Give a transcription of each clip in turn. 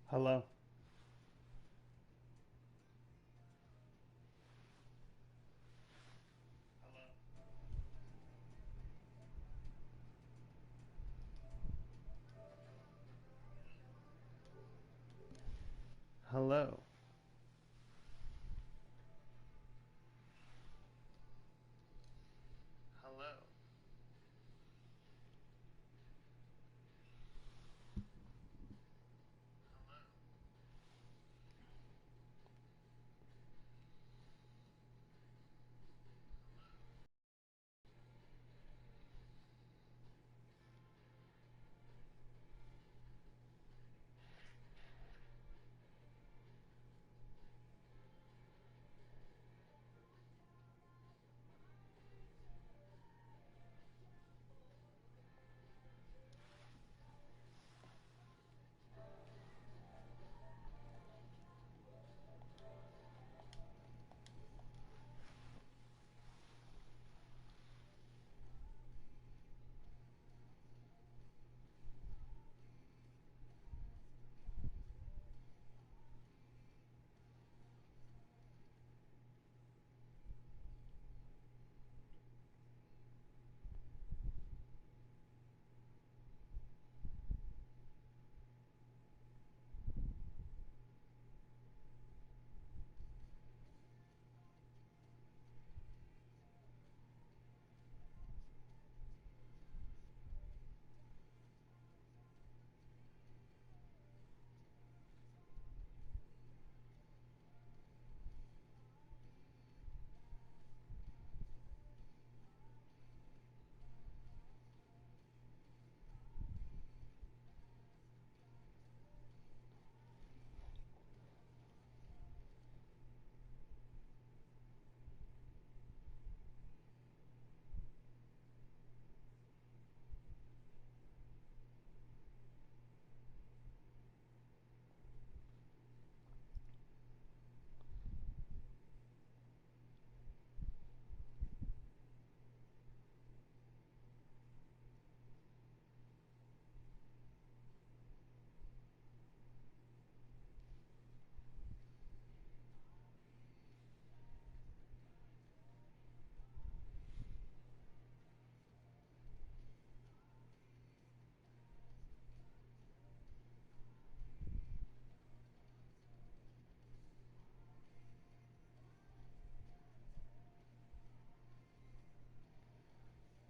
Hello. Hello. Hello.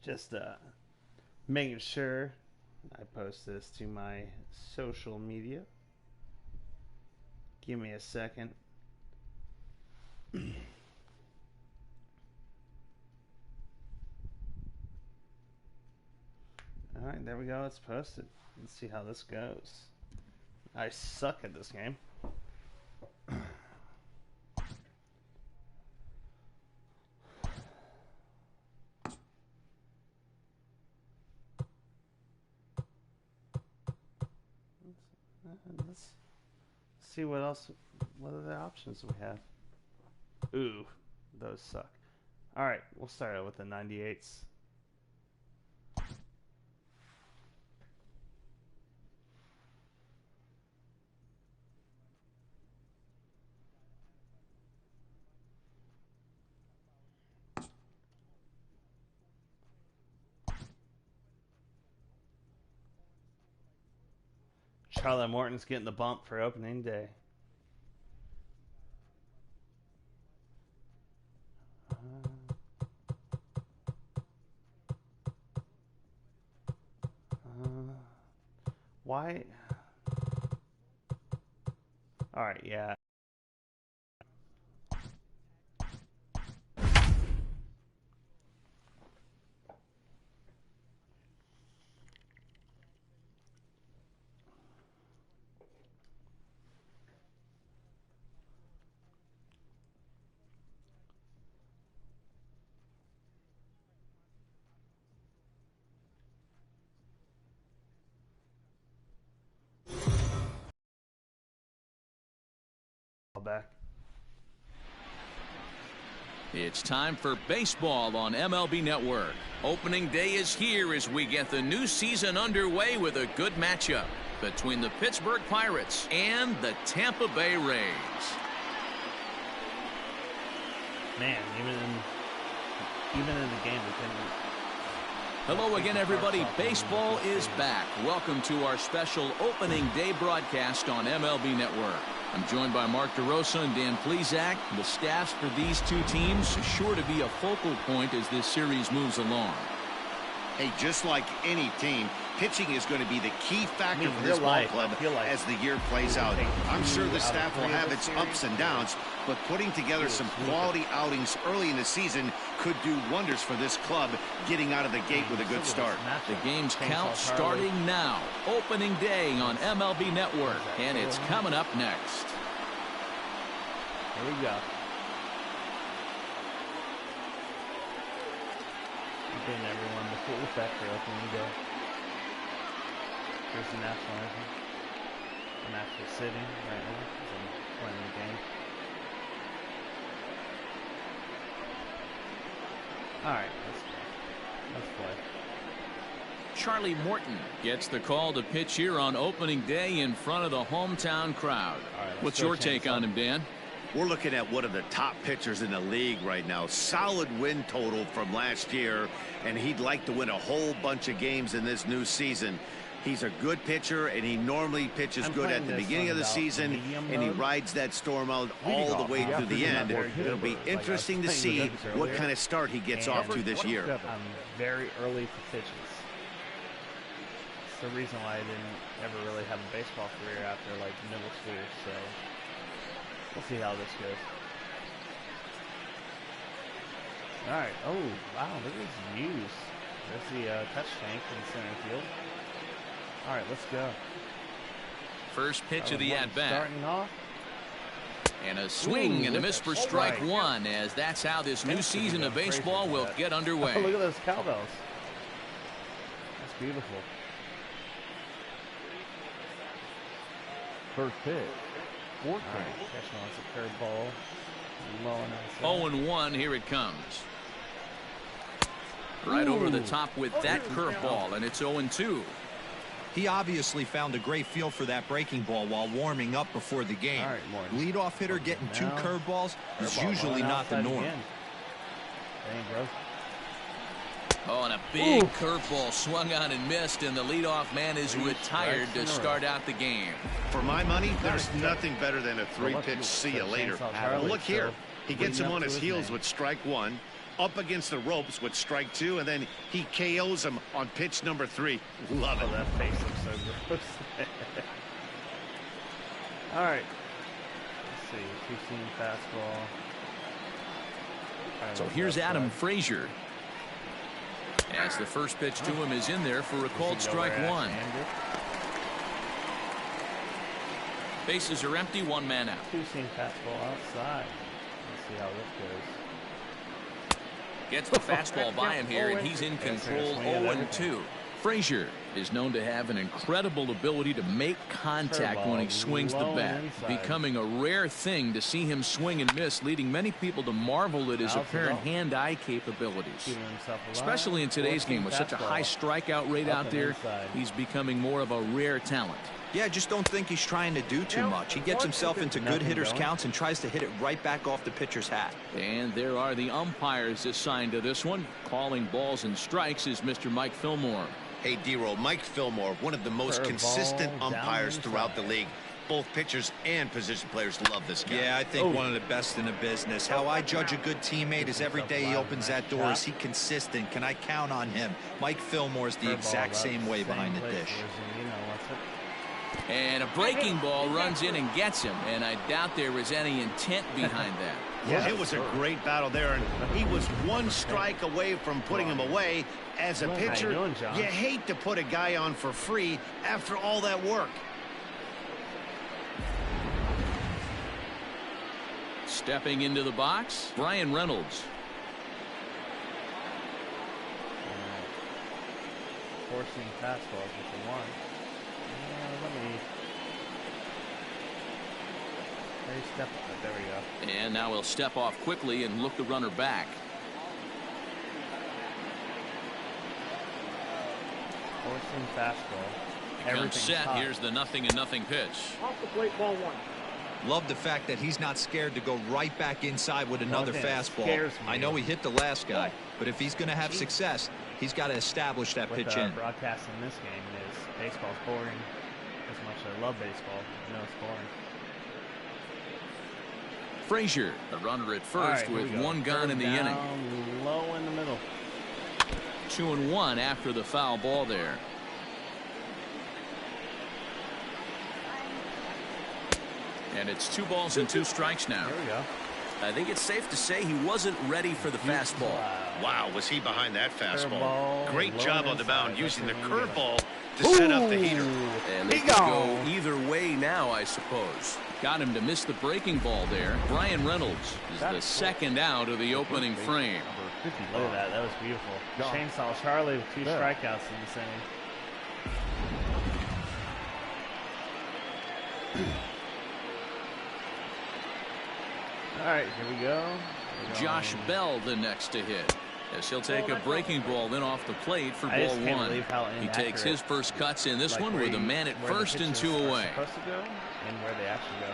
Just making sure I post this to my social media. Give me a second. Alright, there we go. It's posted. Let's see how this goes. I suck at this game. Let's see what else, what other options we have. Ooh, those suck. Alright, we'll start out with the 98s. Charlotte Morton's getting the bump for opening day. Why? Alright, yeah. Back. It's time for baseball on MLB Network. Opening day is here as we get the new season underway with a good matchup. between the Pittsburgh Pirates and the Tampa Bay Rays. Man, even in the game, we couldn't. Hello again, everybody. Baseball is back. Welcome to our special opening day broadcast on MLB Network. I'm joined by Mark DeRosa and Dan Plesac. The staffs for these two teams are sure to be a focal point as this series moves along. Hey, just like any team, pitching is going to be the key factor for this ball club as the year plays out. I'm sure the staff will have its ups and downs, but putting together some quality outings early in the season could do wonders for this club getting out of the gate with a good start. The game's count starting now. Opening day on MLB Network, and it's coming up next. Here we go. Getting everyone the full effect for opening day. Here's the national anthem. I'm actually sitting right now as I'm playing the game. Alright, let's go. Let's play. Charlie Morton gets the call to pitch here on opening day in front of the hometown crowd. Right, what's your take on him, Dan? We're looking at one of the top pitchers in the league right now. Solid win total from last year, and he'd like to win a whole bunch of games in this new season. He's a good pitcher, and he normally pitches good at the beginning of the season, and he rides that storm out all the way to the end. It'll be interesting to see what kind of start he gets off to this year. I'm very early for pitches. It's the reason why I didn't ever really have a baseball career after like middle school, so we'll see how this goes. Alright, oh wow, look at his views. There's the touch tank in center field. Alright, let's go. First pitch of the at-bat. Starting off. And a swing and a miss for strike one, as that's how this new season of baseball will get underway. Oh, look at those cowbells. That's beautiful. First pitch. Fourth All right, catcher wants a curveball. Low and outside. 0-1, here it comes. Right over the top with that curveball, and it's 0-2. He obviously found a great feel for that breaking ball while warming up before the game. All right, Morton. Leadoff hitter getting two curveballs is usually not the norm. Dang, bro. Oh, and a big curveball swung on and missed, and the leadoff man is retired to start out the game. For my money, there's nothing better than a three-pitch see you later. Look here. He gets him on his heels with strike one, up against the ropes with strike two, and then he KOs him on pitch number 3. Love it. Oh, that face looks so gross. All right. Let's see. Two-seam fastball. So here's Adam Frazier. As the first pitch to him is in there for a called strike one. Bases are empty, one man out. Two-seam fastball outside. Let's see how this goes. Gets the fastball by him here, and he's in control. 0-2. Frazier is known to have an incredible ability to make contact when he swings the bat, becoming a rare thing to see him swing and miss, leading many people to marvel at his apparent hand-eye capabilities. Especially in today's game with such a high strikeout rate out there, he's becoming more of a rare talent. Yeah, I just don't think he's trying to do too much. He gets himself into good hitters' counts and tries to hit it right back off the pitcher's hat. And there are the umpires assigned to this one. Calling balls and strikes is Mr. Mike Fillmore. Hey, D-Roll, Mike Fillmore, one of the most consistent umpires throughout the league. Both pitchers and position players love this guy. Yeah, I think one of the best in the business. How I judge a good teammate is every day he opens that door. Is he consistent? Can I count on him? Mike Fillmore is the exact same way behind the dish. And a breaking ball runs in and gets him, and I doubt there was any intent behind that. Yeah, it was a great battle there, and he was one strike away from putting him away. As a pitcher, you hate to put a guy on for free after all that work. Stepping into the box, Brian Reynolds. Forcing fastballs with the one. There we go. And now he'll step off quickly and look the runner back. Forcing fastball. Comes set. hot. Here's the 0-0 pitch. Off the plate, ball 1. Love the fact that he's not scared to go right back inside with another fastball. I know he hit the last guy, but if he's going to have success, he's got to establish that pitch in. Broadcasting this game is baseball's boring. As much as I love baseball, I know it's boring. Frazier, a runner at first with one gone in the inning. Low in the middle. 2-1 after the foul ball there. And it's 2 balls and 2 strikes now. There we go. I think it's safe to say he wasn't ready for the fastball. Wow, was he behind that fastball? Curveball, Great job on the mound using the curveball to Ooh, set up the heater. And it could go either way now, I suppose. Got him to miss the breaking ball there. Brian Reynolds is the second out of the opening frame. Look at that. That was beautiful. Chainsaw Charlie with 2 strikeouts in this inning. All right, here we go. Josh Bell the next to hit, as he'll take a breaking ball in off the plate for ball 1. He takes his first cuts in this one with a man at first and 2 away. Supposed to go and where they actually go.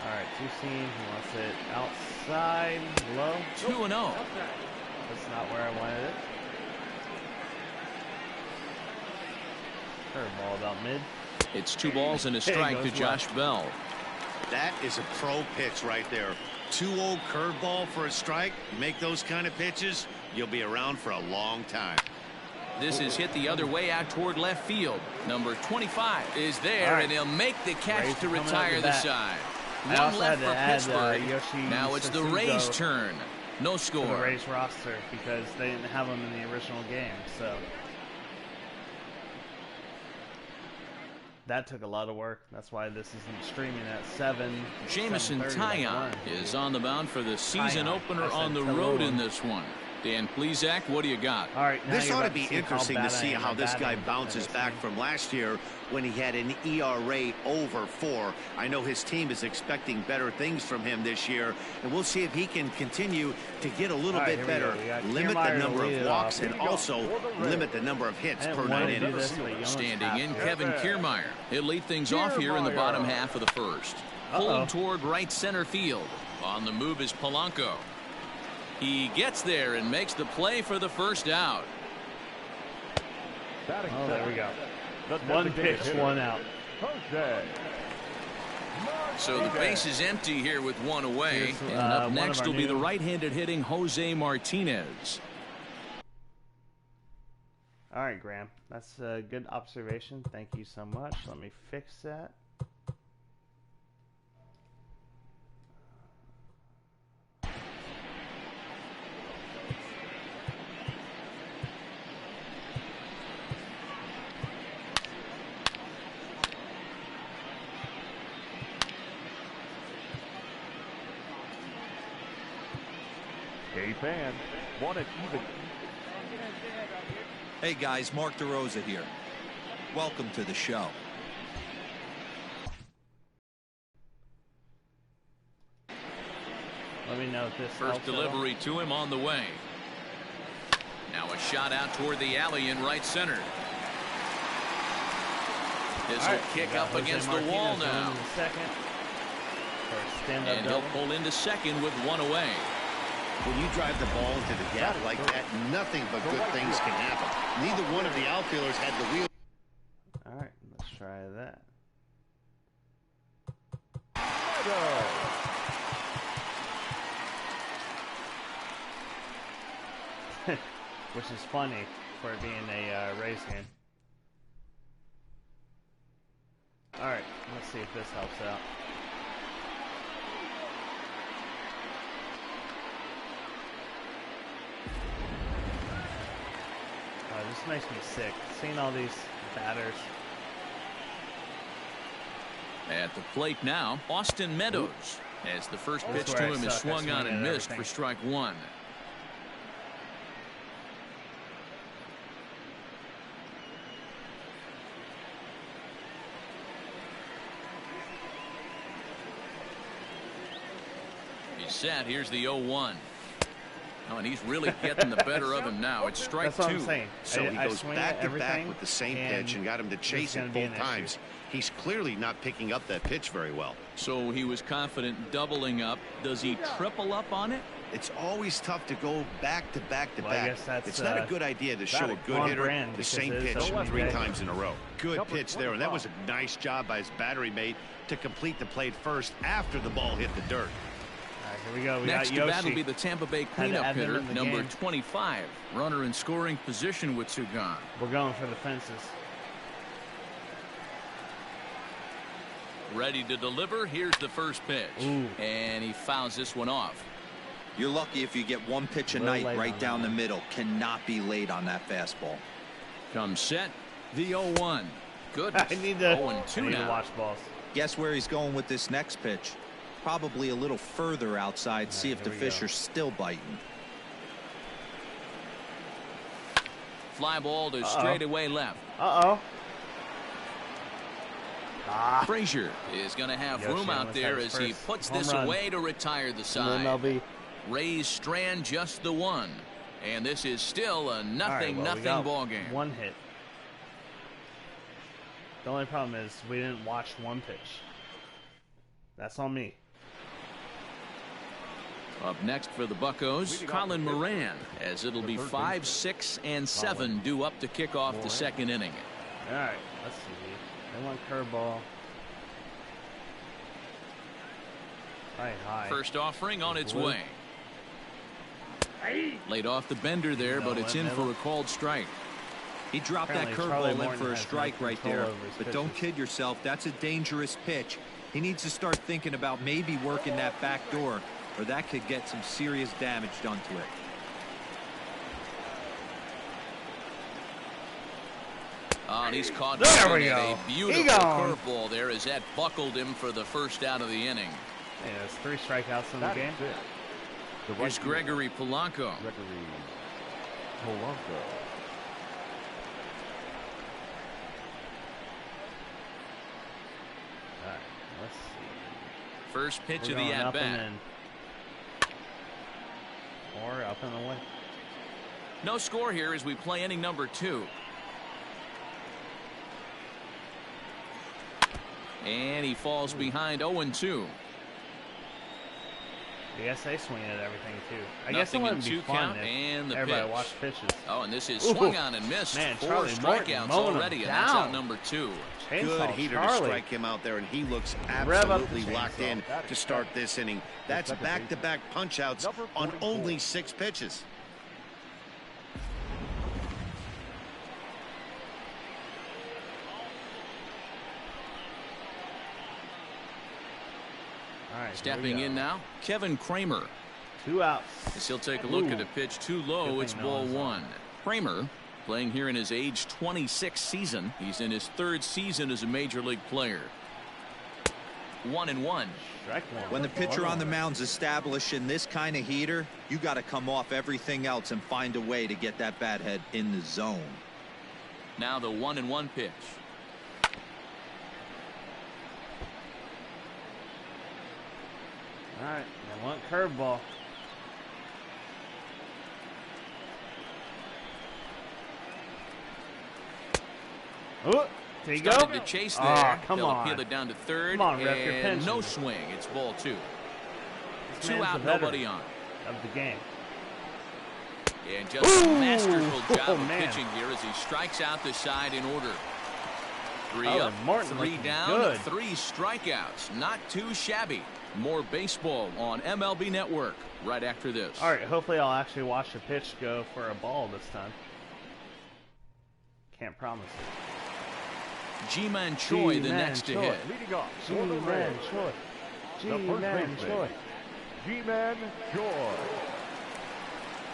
All right, 2-seam. He wants it outside, low. 2-0. That's not where I wanted it. Curveball about mid. It's 2 balls and a strike to Josh Bell. That is a pro pitch right there. 2-0 curveball for a strike. You make those kind of pitches, you'll be around for a long time. This is hit the other way out toward left field. Number 25 is there, and he'll make the catch to retire the side. One left for Pittsburgh. Now it's the Rays' turn. No score. For the Rays roster because they didn't have them in the original game, so that took a lot of work. That's why this isn't streaming at 7. Jamison Taillon is on the mound for the season opener on the road in this one. Dan Plesac, what do you got? All right, this ought to be interesting to see how this guy bounces back from last year when he had an ERA over 4. I know his team is expecting better things from him this year, and we'll see if he can continue to get a little bit better, limit the number of walks, and also limit the number of hits per 9 innings. Standing in, Kevin Kiermaier. He'll lead things off here in the bottom half of the first. Pulled toward right center field. On the move is Polanco. He gets there and makes the play for the first out. Oh, there we go. 1 pitch, 1 out. So the base is empty here with 1 away. And up next will be the right-handed hitting Jose Martinez. All right, Graham. That's a good observation. Thank you so much. Let me fix that. Fan, want it even. Hey guys, Mark DeRosa here. Welcome to the show. Let me know if this first delivery to him on the way. Now a shot out toward the alley in right center. This will kick up against the wall now. And he'll pull into second with 1 away. When you drive the ball into the gap like that, nothing but good things can happen. Neither one of the outfielders had the wheel. All right, let's try that. Which is funny for it being a race game. All right, let's see if this helps out. This makes me sick, seeing all these batters. At the plate now, Austin Meadows, as the first pitch to him is swung on and missed for strike 1. He's set. Here's the 0-1. Oh, and he's really getting the better of him now. It's strike That's what two. I'm saying. So he goes back to back with the same pitch and got him to chase it both times. He's clearly not picking up that pitch very well. So he was confident doubling up. Does he triple up on it? It's always tough to go back to back to I back. guess that's, it's not a good idea to show a good hitter the same pitch 3 times in a row. Good pitch there, and that was a nice job by his battery mate to complete the plate first after the ball hit the dirt. All right, here we go. We Next got to bat will be the Tampa Bay cleanup hitter, number 25. Runner in scoring position with two gone. We're going for the fences. Ready to deliver. Here's the first pitch. Ooh. And he fouls this one off. You're lucky if you get one pitch a night right down the middle. Cannot be late on that fastball. Comes set. The 0-1. Goodness. I need to 0-2 now. watch balls. Guess where he's going with this next pitch? Probably a little further outside. See if the fish are still biting. Fly ball to straightaway left. Frazier is going to have room out there as he puts this away to retire the side. MLB. Rays strand just the one. And this is still a nothing ball game. One hit. The only problem is we didn't watch one pitch. That's on me. Up next for the Buccos, Colin Moran, as it'll be 5, 6, and 7 due up to kick off the second inning. All right, let's see. They want curveball. High. First offering on its way. Laid off the bender there, but it's in for a called strike. He dropped that curveball in for a strike right there. But don't kid yourself, that's a dangerous pitch. He needs to start thinking about maybe working that back door, or that could get some serious damage done to it. Oh, and he's caught a beautiful curveball there as that buckled him for the first out of the inning. Yeah, there's 3 strikeouts in the game. Here's Gregory Polanco. All right, let's see. First pitch of the at-bat. Or up and away. No score here as we play inning number 2. And he falls behind 0-2. I guess they swing at everything too. I guess it wouldn't be fun if everybody watched pitches. Oh, and this is swung on and missed. Man, 4 Charlie strikeouts already, and that's out number 2. Good heater to strike him out there, and he looks absolutely locked in to start this inning. That's back-to-back punch-outs on only 6 pitches. Right, stepping in now, Kevin Kramer. 2 outs. As he'll take a look at a pitch too low. It's ball 1. Kramer playing here in his age 26 season. He's in his 3rd season as a major league player. 1-1. When the pitcher on the mound's establishing this kind of heater, you got to come off everything else and find a way to get that bat head in the zone. Now the 1-1 pitch. All right, I want curveball. Oh, there you Started go. to chase there. Come They'll on. appeal it down to 3rd. Come on, ref, you're and pinching. no swing. It's ball 2. 2 out, the nobody on. Of the game. And just a masterful job of pitching here as he strikes out the side in order. 3 up, Martin 3 down, good. 3 strikeouts. Not too shabby. More baseball on MLB Network right after this. All right, hopefully I'll actually watch the pitch go for a ball this time. Can't promise it. G-Man Choi, the next to hit. Leading off, G-Man Choi. G-Man Choi. G-Man Choi.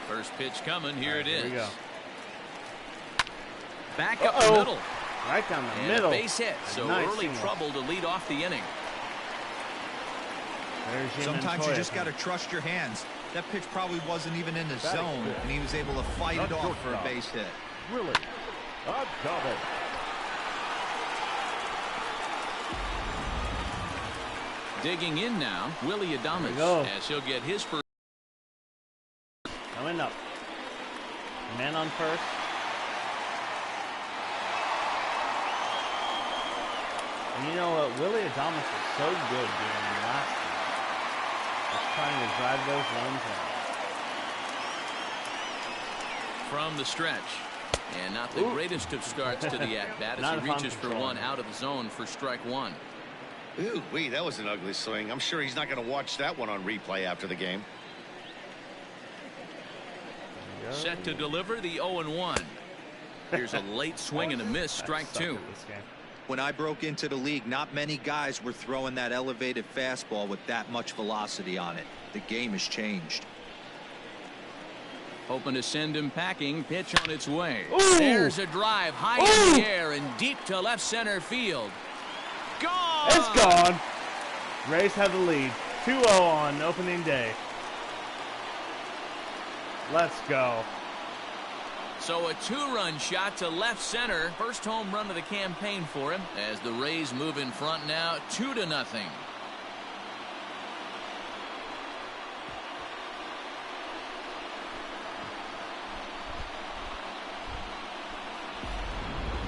First pitch coming. Here it is. Here we go. Back up the middle. Right down the And middle. a base hit. So nice early single. trouble to lead off the inning. Sometimes you just got to trust your hands. That pitch probably wasn't even in the zone, and he was able to fight it off for a base hit. Really? A double. Digging in now, Willie Adames, as he'll get his first. Coming up. Man on first. And you know what? Willie Adames was so good during last year. Just trying to drive those runs in. From the stretch. And not the greatest of starts to the at-bat as he reaches for one out of the zone for strike one. Ooh, wee, that was an ugly swing. I'm sure he's not going to watch that one on replay after the game. Set to deliver the 0-1. Here's a late swing and a miss, strike two. When I broke into the league, not many guys were throwing that elevated fastball with that much velocity on it. The game has changed. Hoping to send him packing. Pitch on its way. Ooh. There's a drive high in the air and deep to left center field. Gone! It's gone. Rays have the lead. 2-0 on opening day. Let's go. So a two-run shot to left center. First home run of the campaign for him as the Rays move in front now 2-0.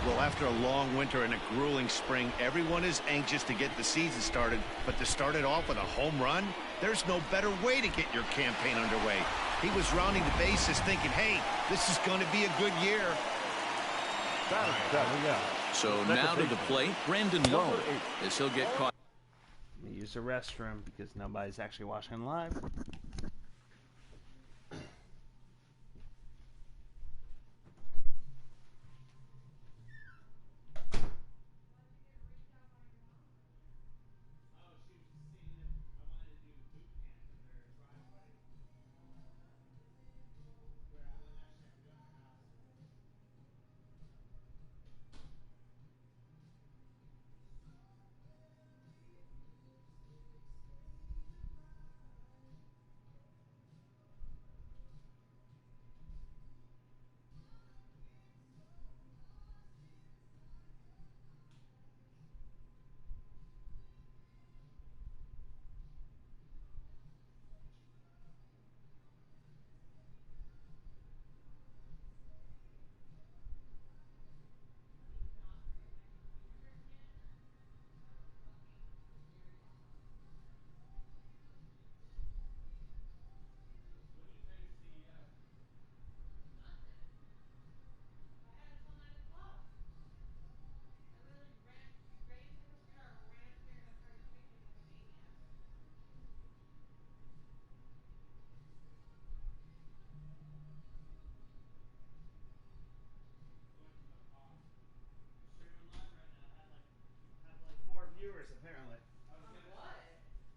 Well, after a long winter and a grueling spring, everyone is anxious to get the season started, but to start it off with a home run, there's no better way to get your campaign underway. He was rounding the bases thinking, hey, this is going to be a good year. So now to the plate, Brandon Lowe, as he'll get caught. Let me use the restroom because nobody's actually watching live. Apparently. What?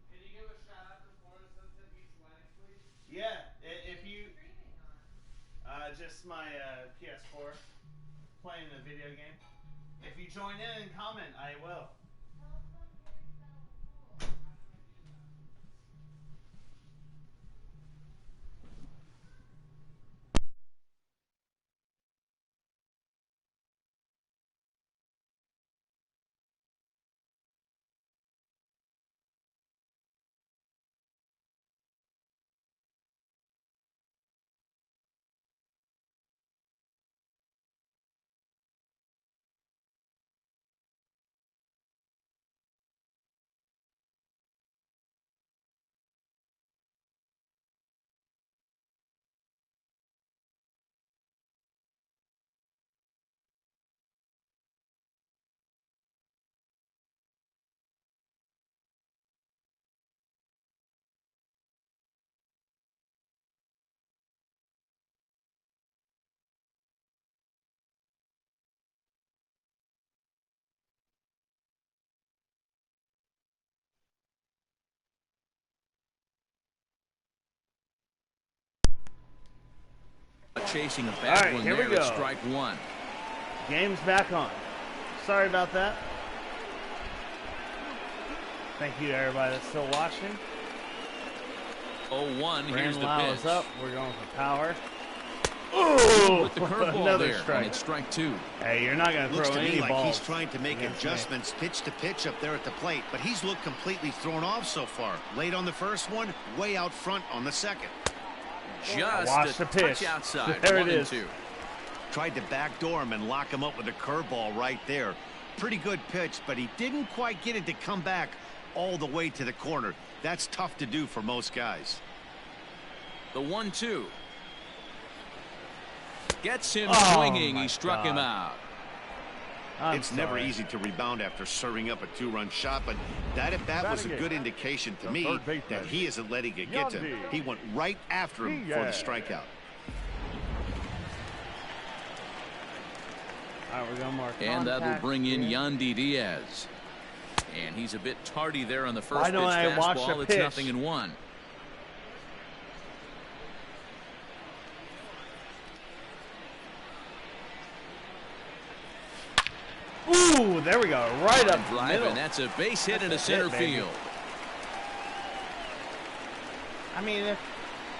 Can you give a shout out to Florida Sunset Beach Lighting, please? Yeah, if you. Just my PS4 playing a video game. If you join in and comment, I will. Chasing a bad one here there we go. at strike one. Game's back on. Sorry about that. Thank you to everybody that's still watching. 0-1, here's the pitch. Is up. We're going for power. Ooh, with the curveball another there, strike. and it's strike two. Hey, you're not going to Looks throw to any me like balls. he's trying to make adjustments pitch to pitch up there at the plate, but he's looked completely thrown off so far. Late on the first one, way out front on the second. just a touch outside. There it 1-2. Tried to backdoor him and lock him up with a curveball right there. Pretty good pitch, but he didn't quite get it to come back all the way to the corner. That's tough to do for most guys. The 1-2. Gets him swinging. He struck him out. It's never easy to rebound after serving up a 2-run shot, but that at bat was a good indication to me that he isn't letting it get to him. He went right after him for the strikeout. All right, we're going more and that'll bring in Yandy Diaz. And he's a bit tardy there on the first pitch fastball. It's 0-1. Ooh, there we go. Right up the middle. And that's a base hit into center field. I mean, if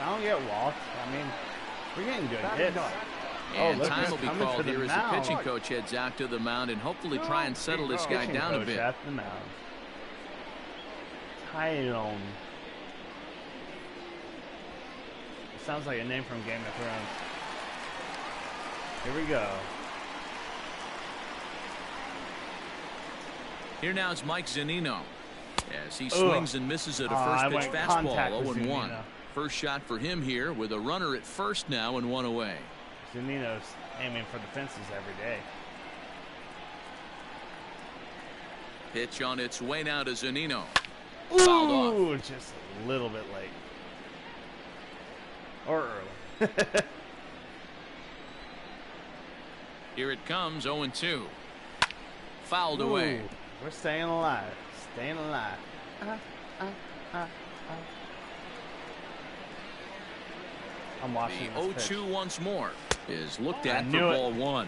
I don't get walked, I mean, we're getting good hits. And time will be called here as the pitching coach heads out to the mound and hopefully try and settle this guy down a bit. At the mound. Tyone. Sounds like a name from Game of Thrones. Here we go. Here now is Mike Zunino as he swings and misses at a first pitch fastball. 0-1. First shot for him here with a runner at first now and 1 away. Zunino's aiming for the fences every day. Pitch on its way now to Zunino. Ooh, just a little bit late. Or early. Here it comes, 0-2. Fouled away. We're staying alive. Staying alive. I'm watching the 0-2 once more is looked at for ball 1.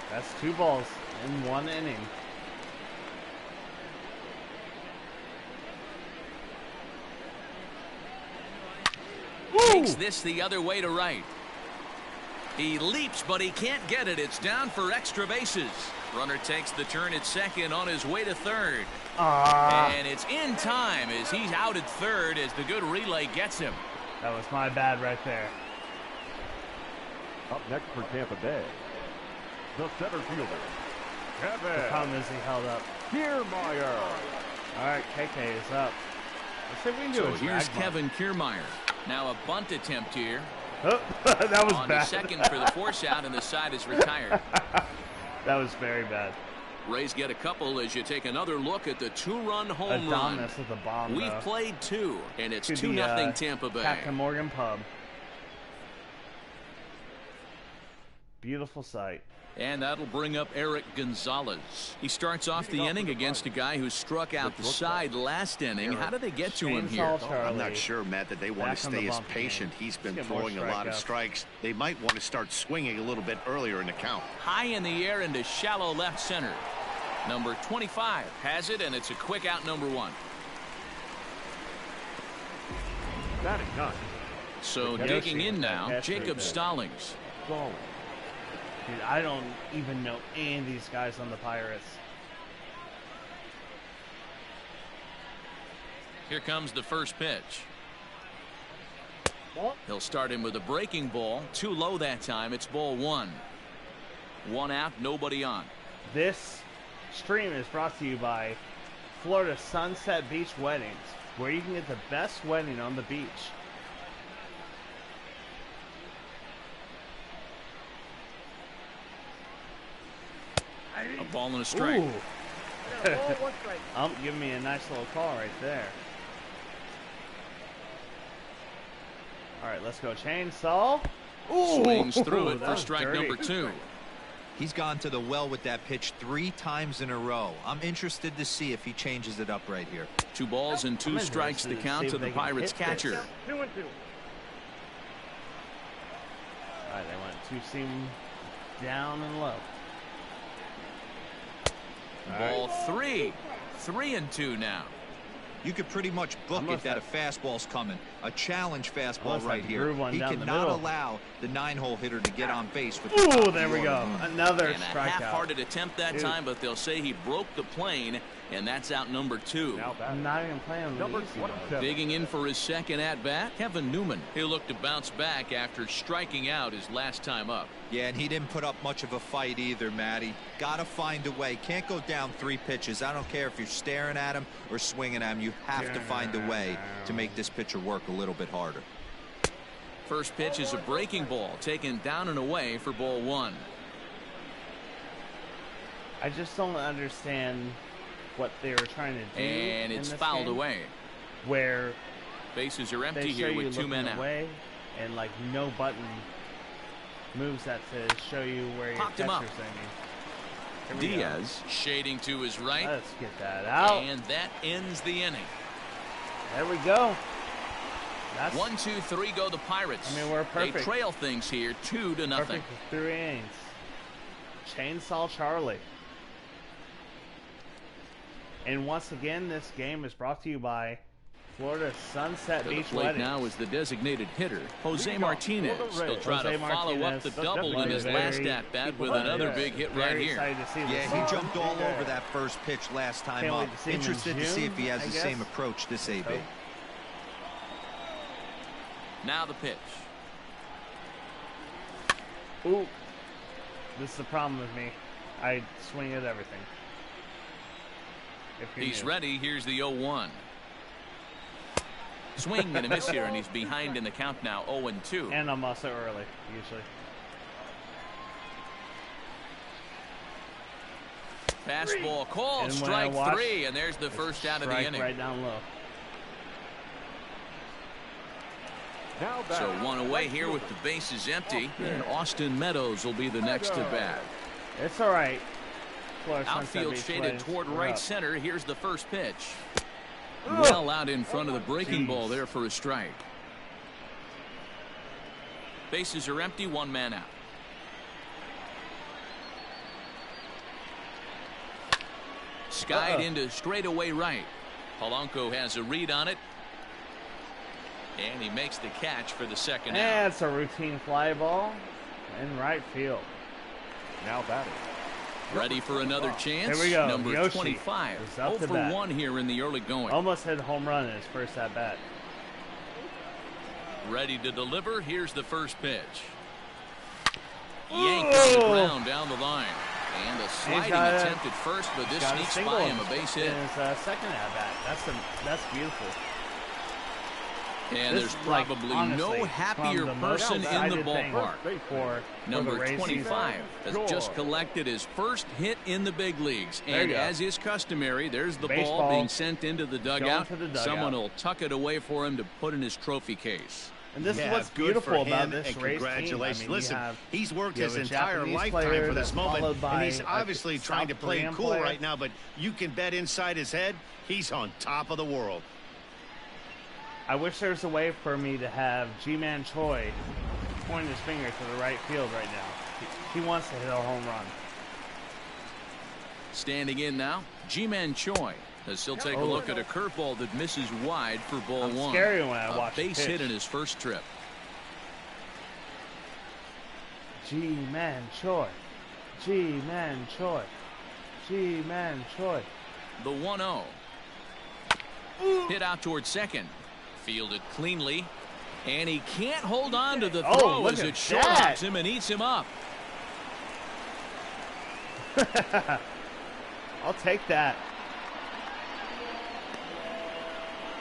That's 2 balls in 1 inning. Takes this the other way to right. He leaps, but he can't get it. It's down for extra bases. Runner takes the turn at second on his way to third. And it's in time as he's out at third as the good relay gets him. That was my bad right there. Up next for Tampa Bay, the center fielder, Kevin. The problem is he held up. Kiermaier. All right, KK is up. Let's see if we can do so here's Kevin Kiermaier. Now a bunt attempt here. Oh, that was on bad. On second for the force out, and the side is retired. That was very bad. Rays get a couple as you take another look at the 2-run home run. With the bomb, We've played 2, and it's 2-0 Tampa Bay. Captain Morgan Pub. Beautiful sight. And that'll bring up Eric Gonzalez. He starts off the inning against a guy who struck out the side last inning. How do they get to him here? I'm not sure, Matt, that they want to stay as patient. He's been throwing a lot of strikes. They might want to start swinging a little bit earlier in the count. High in the air into shallow left center. Number 25 has it, and it's a quick out, number 1. That is not. So digging in now, Jacob Stallings. Dude, I don't even know any of these guys on the Pirates. Here comes the first pitch. He'll start him with a breaking ball. Too low that time. It's ball 1. 1 out, nobody on. This stream is brought to you by Florida Sunset Beach Weddings, where you can get the best wedding on the beach. A ball and a strike. Give me a nice little call right there. All right, let's go chainsaw. Ooh, swings through it for strike number 2. He's gone to the well with that pitch 3 times in a row. I'm interested to see if he changes it up right here. 2 balls and 2 strikes the count to the Pirates catcher. 2-2. All right, they went 2-seam down and low. Ball 3. 3-2 now. You could pretty much book it that a fastball's coming. A challenge fastball right here. He cannot allow the 9-hole hitter to get on base with the there we go. Another and strikeout. A half-hearted attempt that time, but they'll say he broke the plane And that's out number 2. I'm not even playing Number easy. 27. Digging in for his second at-bat, Kevin Newman. He'll look to bounce back after striking out his last time up. Yeah, and he didn't put up much of a fight either, Matty. Got to find a way. Can't go down 3 pitches. I don't care if you're staring at him or swinging at him. You have to find a way to make this pitcher work a little bit harder. First pitch is a breaking ball taken down and away for ball 1. I just don't understand what they were trying to do. And it's in this fouled game, away. Where Bases are they empty show here you with 2 men looking out. away, and like no button moves that to show you where your Popped him up. catcher's aiming. Here we go. Diaz shading to his right. Let's get that out. And that ends the inning. There we go. That's 1, 2, 3 go the Pirates. I mean, we're perfect. They trail things here 2-0. perfect for 3 innings. Chainsaw Charlie. And once again, this game is brought to you by Florida Sunset To the Beach plate Weddings. now is the designated hitter, Jose Leadoff Martinez. for the He'll Rays. try Jose to follow up Martinez, the that's double in definitely his very- last at-bat with another big hit right Very here. excited to see this. Yeah, he jumped all over that first pitch last time Can't wait up. to see him in Interested to see June, if he has I the guess. same approach this AB. So- Now the pitch. Ooh. This is the problem with me. I swing at everything. If you're He's new. ready. Here's the 0-1. Swing and a miss here, and he's behind in the count now, 0-2. And I'm also early, usually. Fastball called, And when I strike watch, 3, and there's the first out of the Strike inning. right down low. Now So back. 1 away here with the bases empty, and Austin Meadows will be the next to bat. It's all right. Florida Sunset Outfield Beach shaded Weddings, toward we're right up. center. Here's the first pitch. Well out in front of the breaking Jeez. ball there for a strike. Bases are empty, 1 man out. Skied into straightaway right. Polanco has a read on it. And he makes the catch for the second out. And it's a routine fly ball in right field. Now batting. Ready for another chance. Here we go. Number Yoshi 25. is up 0 to for bat. 1 here in the early going. Almost hit a home run in his first at bat. Ready to deliver. Here's the first pitch. Yanked on the ground down the line. And a sliding attempt at first, but this sneaks by him, a base hit. In his second at bat. That's beautiful. And This, there's like, probably honestly, no happier from the person most in the excited thing ballpark. For Number the Rays 25 has George. just collected his first hit in the big leagues. There And you go. as is customary, there's the ball Baseball being sent into the dugout. to the dugout. Someone will tuck it away for him to put in his trophy case. And this Yeah, is what's good for beautiful about him, this and Rays congratulations. team. I mean, Listen, he's worked you his have a entire Japanese lifetime player for this that's moment, followed by and he's a obviously trying to South play Korean cool player. right now, but you can bet inside his head, he's on top of the world. I wish there was a way for me to have G-Man Choi point his finger to the right field right now. He wants to hit a home run. Standing in now, G-Man Choi, as he'll take a look at a curveball that misses wide for ball I'm 1. scary when I a watch the base pitch. hit in his first trip. G-Man Choi. G-Man Choi. G-Man Choi. The 1-0. Hit out towards second. Fielded cleanly. And he can't hold on to the throw look as at it short that. hops him and eats him up. I'll take that.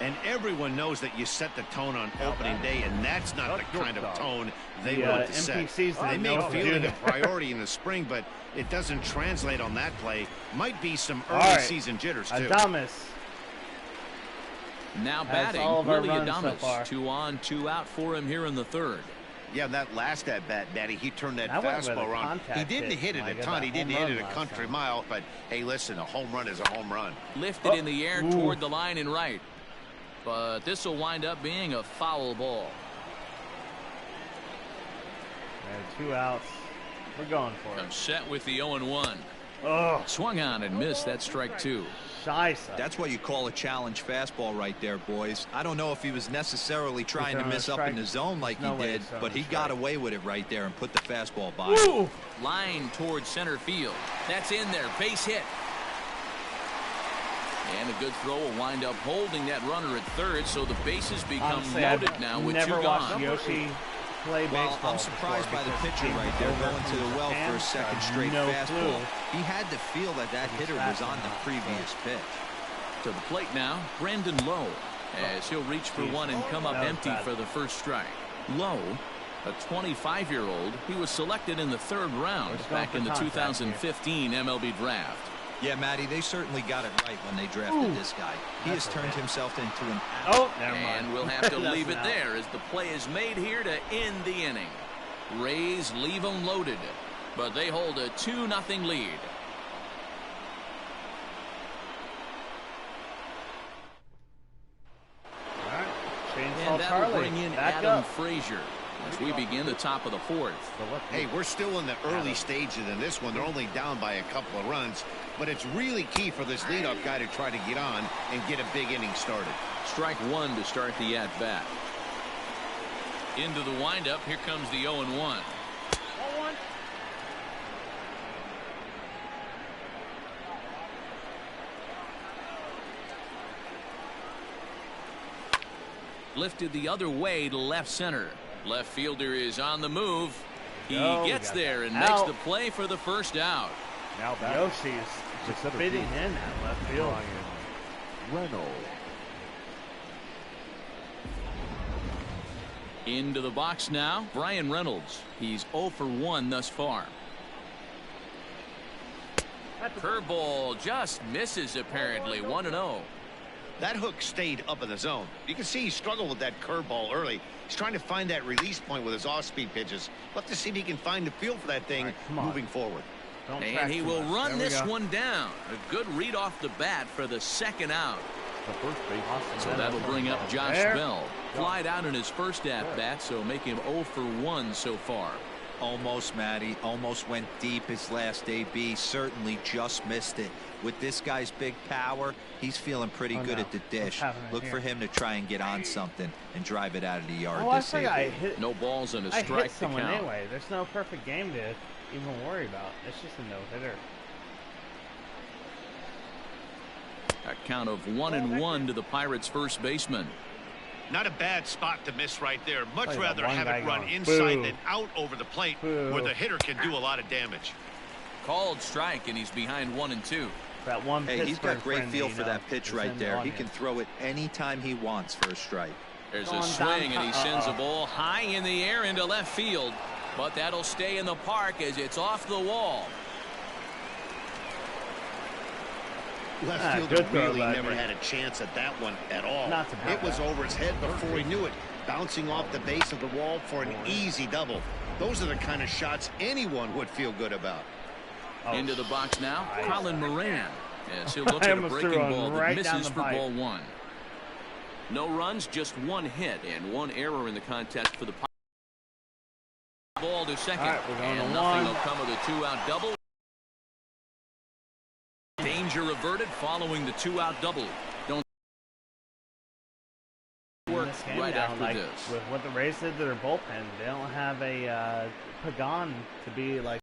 And everyone knows that you set the tone on opening day, and that's not the kind of tone they The, want to set. NPCs They didn't know make what to fielding do. a priority in the spring, but it doesn't translate on that play. Might be some All early right. season jitters, too. Adames. Now That's batting, all of our Willie runs so Adames. far. 2 on, 2 out for him here in the third. Yeah, that last at bat, Daddy, he turned that I went with fastball a around. contact He didn't hit hit it when I a got ton. that He didn't home hit run it a last country time. mile. But hey, listen, a home run is a home run. Lifted in the air Ooh. toward the line and right. But this will wind up being a foul ball. And 2 outs. We're going for I'm it. set with the 0-1. Oh, Swung on and missed. That strike 2. Scheisse. That's what you call a challenge fastball right there, boys. I don't know if he was necessarily trying to throwing a miss up strike. in the zone like No he way did, he's throwing but a he got strike. away with it right there and put the fastball by. Line towards center field. That's in there. Base hit. And a good throw will wind up holding that runner at third, so the bases become Honestly, loaded I've now with never two gone. watched Yoshi play baseball. Well, I'm surprised by the before pitcher because right there he's going to the well for a second straight no fastball. clue. He had to feel that that hitter was on the previous pitch. To the plate now, Brandon Lowe, as he'll reach for one and come up empty for the first strike. Lowe, a 25-year-old, he was selected in the third round back in the 2015 MLB draft. Yeah, Matty, they certainly got it right when they drafted this guy. He has turned himself into an... Oh, never mind. And we'll have to leave it there as the play is made here to end the inning. Rays leave them loaded, but they hold a 2-0 lead. And that will bring in Adam Frazier as we begin the top of the fourth. Hey, we're still in the early stages in this one. They're only down by a couple of runs, but it's really key for this leadoff guy to try to get on and get a big inning started. Strike one to start the at-bat. Into the windup, here comes the 0-1. Lifted the other way to left center. Left fielder is on the move. He gets there and makes the play for the first out. Now Yoshi's just fitting in that left field. Reynolds. Into the box now, Brian Reynolds. He's 0 for 1 thus far. Curveball just misses apparently. 1-0. That hook stayed up in the zone. You can see he struggled with that curveball early. He's trying to find that release point with his off-speed pitches. We'll have to see if he can find the feel for that thing moving forward. And he will run this one down. A good read off the bat for the second out. So that'll bring up Josh Bell. Flied out in his first at-bat, so make him 0 for 1 so far. Almost, Matty. Almost went deep his last AB. Certainly just missed it. With this guy's big power, he's feeling pretty good at the dish. Look for him to try and get on something and drive it out of the yard. No balls and a strike to count. Anyway, there's no perfect game to even worry about. It's just a no-hitter. A count of 1-1 to the Pirates' first baseman. Not a bad spot to miss right there. Much rather have it run inside than out over the plate where the hitter can do a lot of damage. Called strike, and he's behind 1-2. That one. Hey, he's got great feel for that pitch right there. He can throw it anytime he wants for a strike. There's a swing, and he sends a ball high in the air into left field. But that'll stay in the park as it's off the wall. Left fielder really never had a chance at that one at all. It was over his head before he knew it, bouncing off the base of the wall for an easy double. Those are the kind of shots anyone would feel good about. Into the box now, Colin Moran, as he'll look at a breaking ball that misses for ball one. No runs, just one hit and one error in the contest for the Pirates. Ball to second, and nothing will come of the two-out double. Danger averted following the two-out double. Don't work right after this. With what the Rays did to their bullpen, they don't have a Pagan to be like.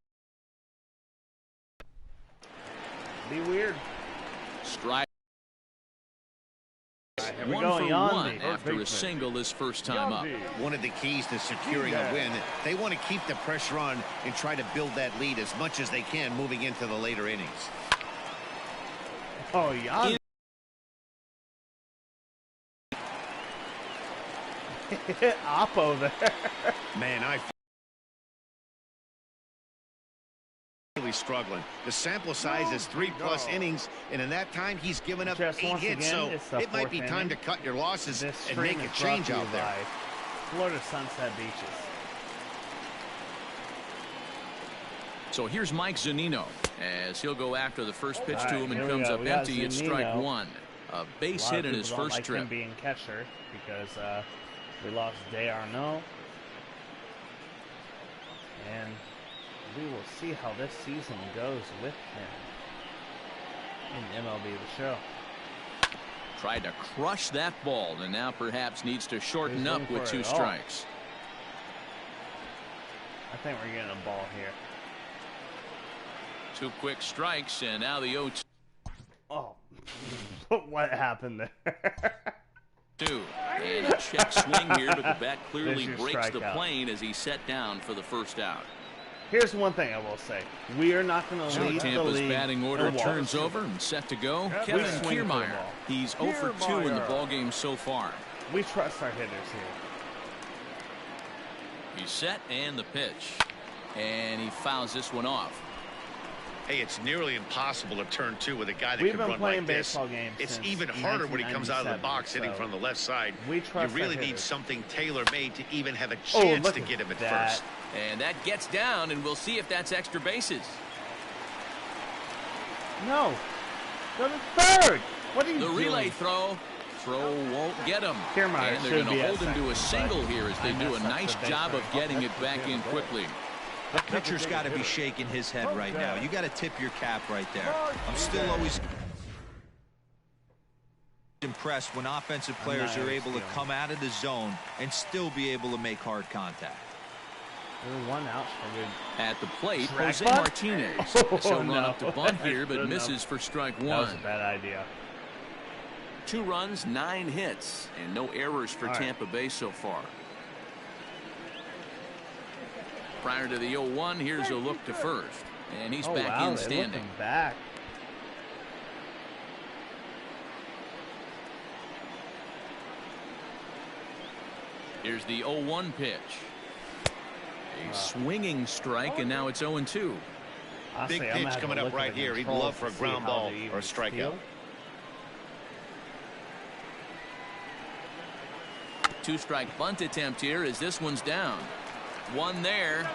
Be weird. Strike. Here we 1 go, for 1 after a single this first time up. One of the keys to securing a win, they want to keep the pressure on and try to build that lead as much as they can moving into the later innings. Oh, yeah. Oppo there. Man, I really struggling. The sample size is 3+ innings, and in that time he's given up 8 hits, so it might be time to cut your losses and make a change out there. Florida Sunset Beaches. So here's Mike Zunino as he'll go after the first pitch to him and comes up empty at strike one. A base hit in his first trip. Him being catcher because we lost D'Arnaud, and we will see how this season goes with him in MLB The Show. Tried to crush that ball and now perhaps needs to shorten up with 2 strikes. I think we're getting a ball here. 2 quick strikes and now the 0-2. Oh. what happened there. And a check swing here, but the bat clearly breaks the strikeout. plane as he's set down for the first out. Here's one thing I will say: we are not going to So lead the Tampa's league. batting order turns over and set to go. Kevin swing for the Kiermaier. ball. He's 0 for 2 in the ballgame so far. We trust our hitters here. He's set and the pitch. And he fouls this one off. Hey, it's nearly impossible to turn two with a guy that We've can been run playing like this. baseball games It's since even harder when he comes out of the 1997, box hitting so from the left side. we trust you really our need hitters. something tailor-made to even have a chance to get him at first. And that gets down, and we'll see if that's extra bases. No. Go to third. What are you The doing? relay throw. Throw won't get him. Kiermaier And they're should going be to at hold him to a second, single but here as they I do a messed up nice the base job of running. getting it back in quickly. The pitcher's got to be shaking his head right now. You got to tip your cap right there. I'm still always impressed when offensive players are able to come out of the zone and still be able to make hard contact. One out for good. At the plate, Strike Jose bunt? Martinez. Oh, So run no. up to bunt here, but Good misses enough. for strike That was one. a bad idea. 2 runs, 9 hits, and no errors for All right. Tampa Bay so far. Prior to the 0-1, here's a look to first. And he's back wow, in they looked standing. him back. Here's the 0-1 pitch. A swinging strike, and now it's 0-2. Big pitch coming up right here. He'd love for a ground ball or a strikeout. 2-strike bunt attempt here as this one's down. One there.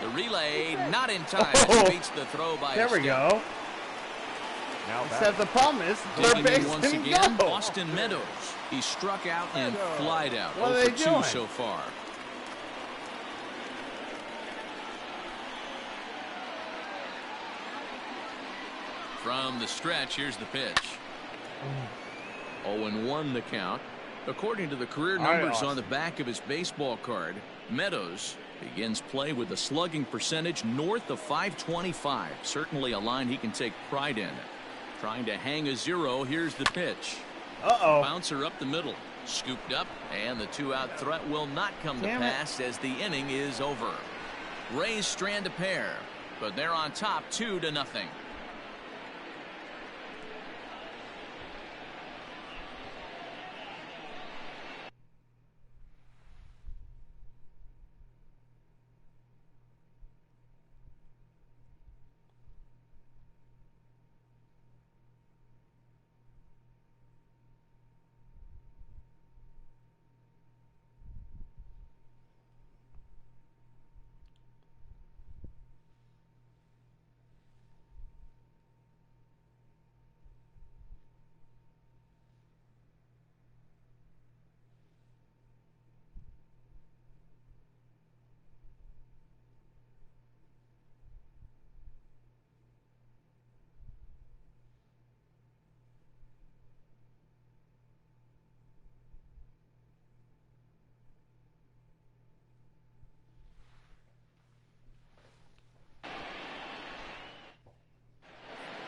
The relay not in time. Oh, He beats the throw by There a we step. go. Except the problem is third Digging base in once didn't again, go. Austin Meadows. He struck out and flied out. What 0 are they for 2 doing? so far. From the stretch, here's the pitch. 0-1 the count. According to the career All right, numbers Austin. on the back of his baseball card, Meadows begins play with a slugging percentage north of .525. Certainly a line he can take pride in. Trying to hang a 0. Here's the pitch. Uh-oh. Bouncer up the middle. Scooped up, and the 2-out threat will not come Damn to it. pass as the inning is over. Rays strand a pair, but they're on top 2-0.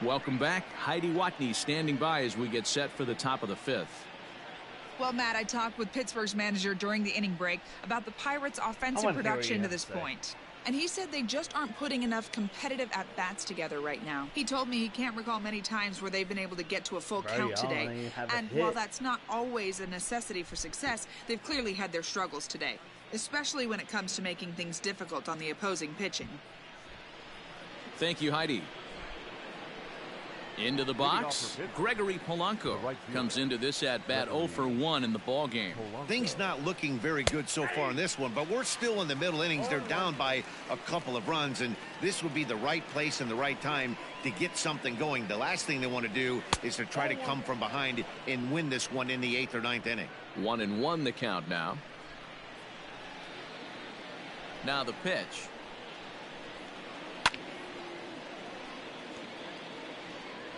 Welcome back. Heidi Watney standing by as we get set for the top of the 5th. Well, Matt, I talked with Pittsburgh's manager during the inning break about the Pirates' offensive production to this point. And he said they just aren't putting enough competitive at-bats together right now. He told me he can't recall many times where they've been able to get to a full count today. And while that's not always a necessity for success, they've clearly had their struggles today, especially when it comes to making things difficult on the opposing pitching. Thank you, Heidi. Into the box, Gregory Polanco comes into this at-bat 0 for 1 in the ball game. Things not looking very good so far in this one, but we're still in the middle innings. They're down by a couple of runs, and this would be the right place and the right time to get something going. The last thing they want to do is to try to come from behind and win this one in the 8th or 9th inning. 1-1 the count now. Now the pitch.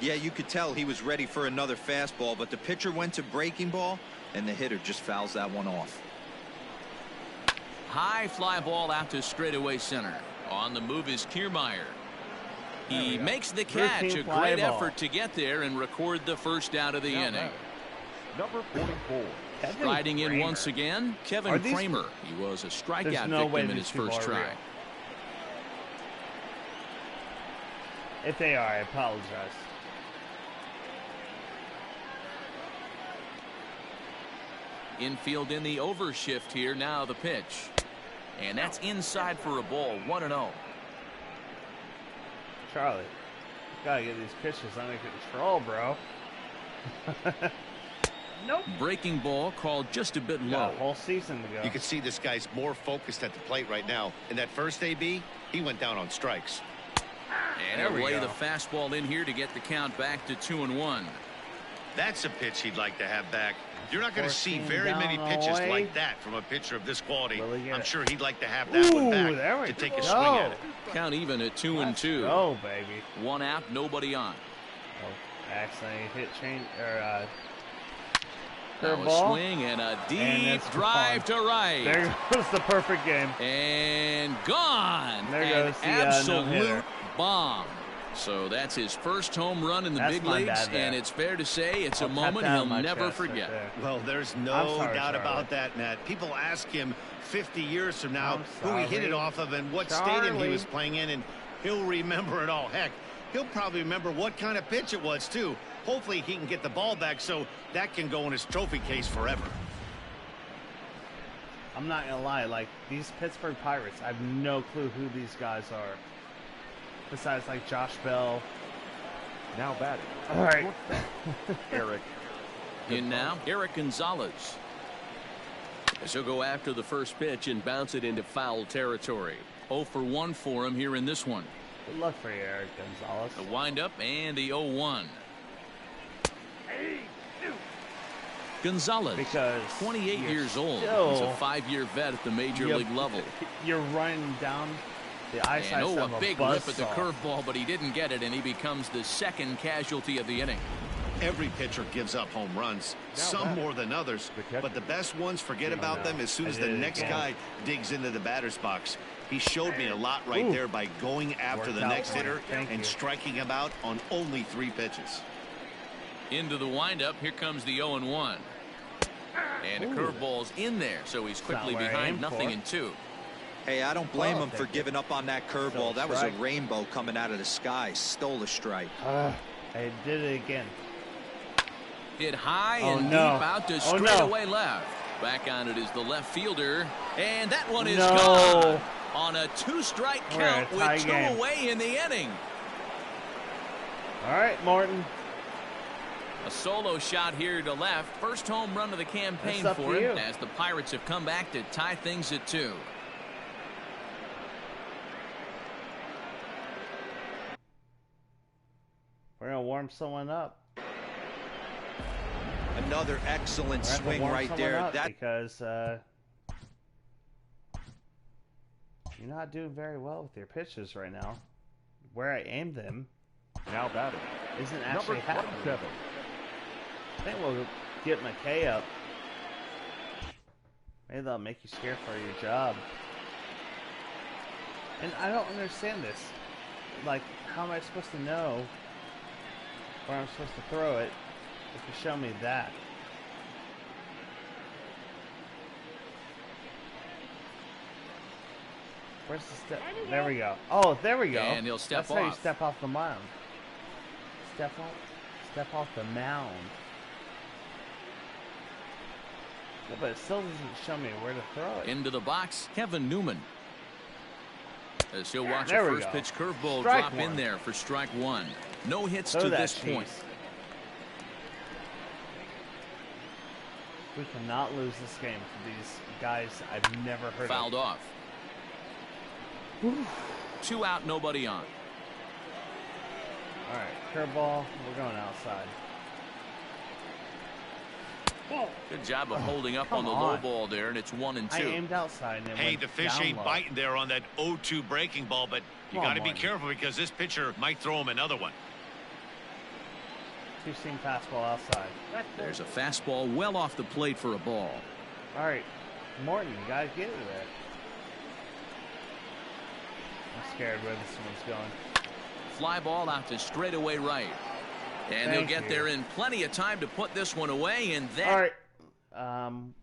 Yeah, you could tell he was ready for another fastball, but the pitcher went to breaking ball, and the hitter just fouls that one off. High fly ball out to straightaway center. On the move is Kiermaier. He makes the catch. A great effort to get there and record the first out of the inning. Number 44. Striding in once again, Kevin Kramer. He was a strikeout victim in his first try. If they are, I apologize. Infield in the overshift here. Now the pitch. And that's inside for a ball. 1-0. Charlie, you gotta get these pitches under control, bro. Nope. Breaking ball called just a bit low. Whole season to go. You can see this guy's more focused at the plate right now. In that first AB, he went down on strikes. And he'll lay the fastball in here to get the count back to 2-1. That's a pitch he'd like to have back. You're not going to see very many pitches like that from a pitcher of this quality. I'm sure he'd like to have that one back to take a swing at it. Count even at 2-2. Oh, baby. One out, nobody on. Oh, accidentally hit change or now a swing and a deep drive to right. There goes the perfect game. And gone. There goes the absolute bomb. So that's his first home run in the big leagues, and it's fair to say it's a moment he'll never forget. Well, there's no doubt about that, Matt. People ask him 50 years from now who he hit it off of and what stadium he was playing in, and he'll remember it all. Heck, he'll probably remember what kind of pitch it was, too. Hopefully he can get the ball back so that can go in his trophy case forever. I'm not going to lie. Like, these Pittsburgh Pirates, I have no clue who these guys are. Besides, like, Josh Bell. Now batting. All right. Eric. In now, Eric Gonzalez. As he'll go after the first pitch and bounce it into foul territory. 0 for 1 for him here in this one. Good luck for you, Eric Gonzalez. The windup and the 0-1. Gonzalez, because 28 years old. He's a 5-year vet at the major league level. You're running down the eyesight and of a big rip at the curveball, but he didn't get it, and he becomes the second casualty of the inning. Every pitcher gives up home runs, some more than others, but the best ones forget about them as soon as the next guy digs into the batter's box. He showed me a lot right there by going after the next hitter and striking him out on only 3 pitches. Into the windup, here comes the 0-1. And a curveball's in there, so he's quickly behind 0-2. Hey, I don't blame him for giving up on that curveball. That was a rainbow coming out of the sky. Stole a strike. I did it again. Hit high and deep out to straightaway left. Back on it is the left fielder, and that one is gone on a 2-strike count with 2 away in the inning. All right, Morton. A solo shot here to left. First home run of the campaign for him as the Pirates have come back to tie things at 2. We're going to warm someone up. Another excellent swing right there. Because you're not doing very well with your pitches right now. Where I aimed them now batting isn't actually happening. I think we'll get McKay up. Maybe they'll make you scared for your job. And I don't understand this. Like, how am I supposed to know where I'm supposed to throw it if you show me that? Where's the step? There we go. Oh, there we go. And he'll step off. That's how you step off the mound. Step off the mound. Yeah, but it still doesn't show me where to throw it. Into the box, Kevin Newman. As he'll watch a first pitch curveball drop in there for strike 1. No hits to this point. We cannot lose this game to these guys I've never heard of. Fouled off. 2 out, nobody on. All right, curveball. We're going outside. Good job of holding up on the low ball there, and it's 1-2. I aimed outside. And hey, the fish ain't biting there on that 0-2 breaking ball, but you got to be careful because this pitcher might throw him another one. 2-seam fastball outside. There's a fastball well off the plate for a ball. All right, Morton, you got to get it there. I'm scared where this one's going. fly ball out to straightaway right. And they'll get there in plenty of time to put this one away, and that all right.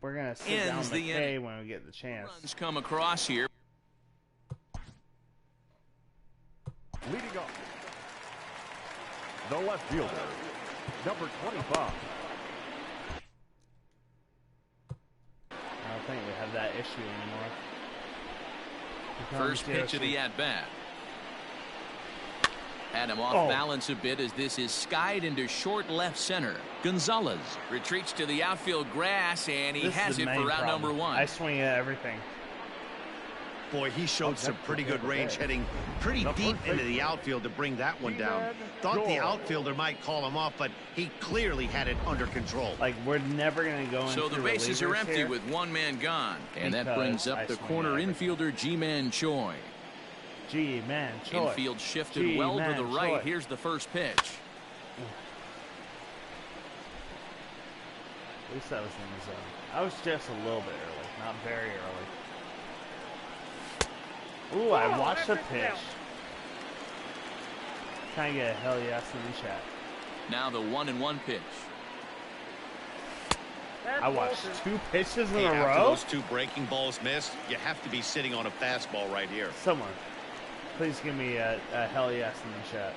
We're gonna sit down McKay when we get the chance. Runs come across here. Leading off, the left fielder, number 25. I don't think we have that issue anymore. First pitch of the at-bat. Had him off balance a bit as this is skied into short left center. Gonzalez retreats to the outfield grass, and he has it for round number 1. I swing at everything. Boy, he showed some pretty good range, heading pretty deep into the outfield to bring that one down. Thought the outfielder might call him off, but he clearly had it under control. Like, we're never going to go into So the bases are empty with one man gone. And that brings up the corner infielder, Ji-Man Choi. Ji-Man Choi. Infield shifted well to the right. Here's the first pitch. At least that was in the zone. I was just a little bit early, not very early. Ooh, I watched the pitch. Can I get a hell yes in the chat? Now the 1-1 pitch. I watched 2 pitches in a after row. Those 2 breaking balls missed, you have to be sitting on a fastball right here. Someone, please give me a hell yes in the chat.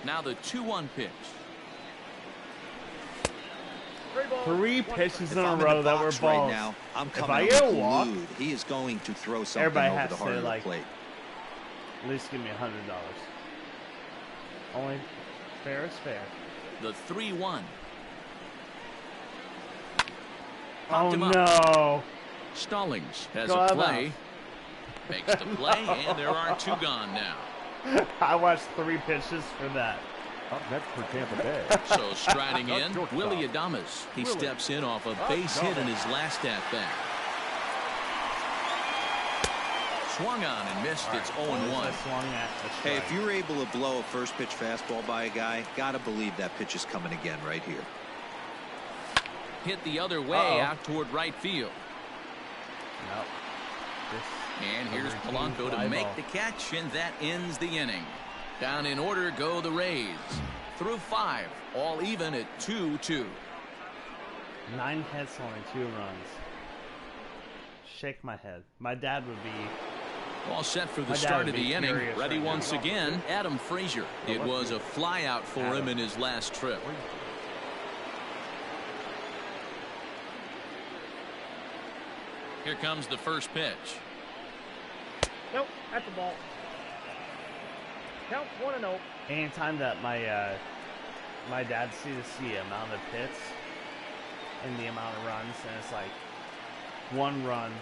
Now the 2-1 pitch. 3 pitches in a row that were balls. Right now, I'm coming if I get a walk, he is going to throw something everybody over has the heart to of the like plate. at least give me $100. Only fair is fair. The 3-1. Oh no! Stallings has a play. Makes the play, and there are 2 gone now. I watched 3 pitches for that. Up next for Tampa Bay. So striding in, Willie Adames. He steps in off a base hit in his last at-bat. Swung on and missed. It's 0-1. Hey, if you're able to blow a first pitch fastball by a guy, gotta believe that pitch is coming again right here. Hit the other way out toward right field. Nope. And here's Polanco to make the catch, and that ends the inning. Down in order go the Rays. Through 5, all even at 2-2. 9 hits, only 2 runs. Shake my head. My dad would be all set for the start of the inning. Ready once again, Adam Frazier. It was a flyout for him in his last trip. Here comes the first pitch. Nope, that's the ball. Count 1-0. Anytime that my my dad sees the amount of hits and the amount of runs, and it's like 1 run,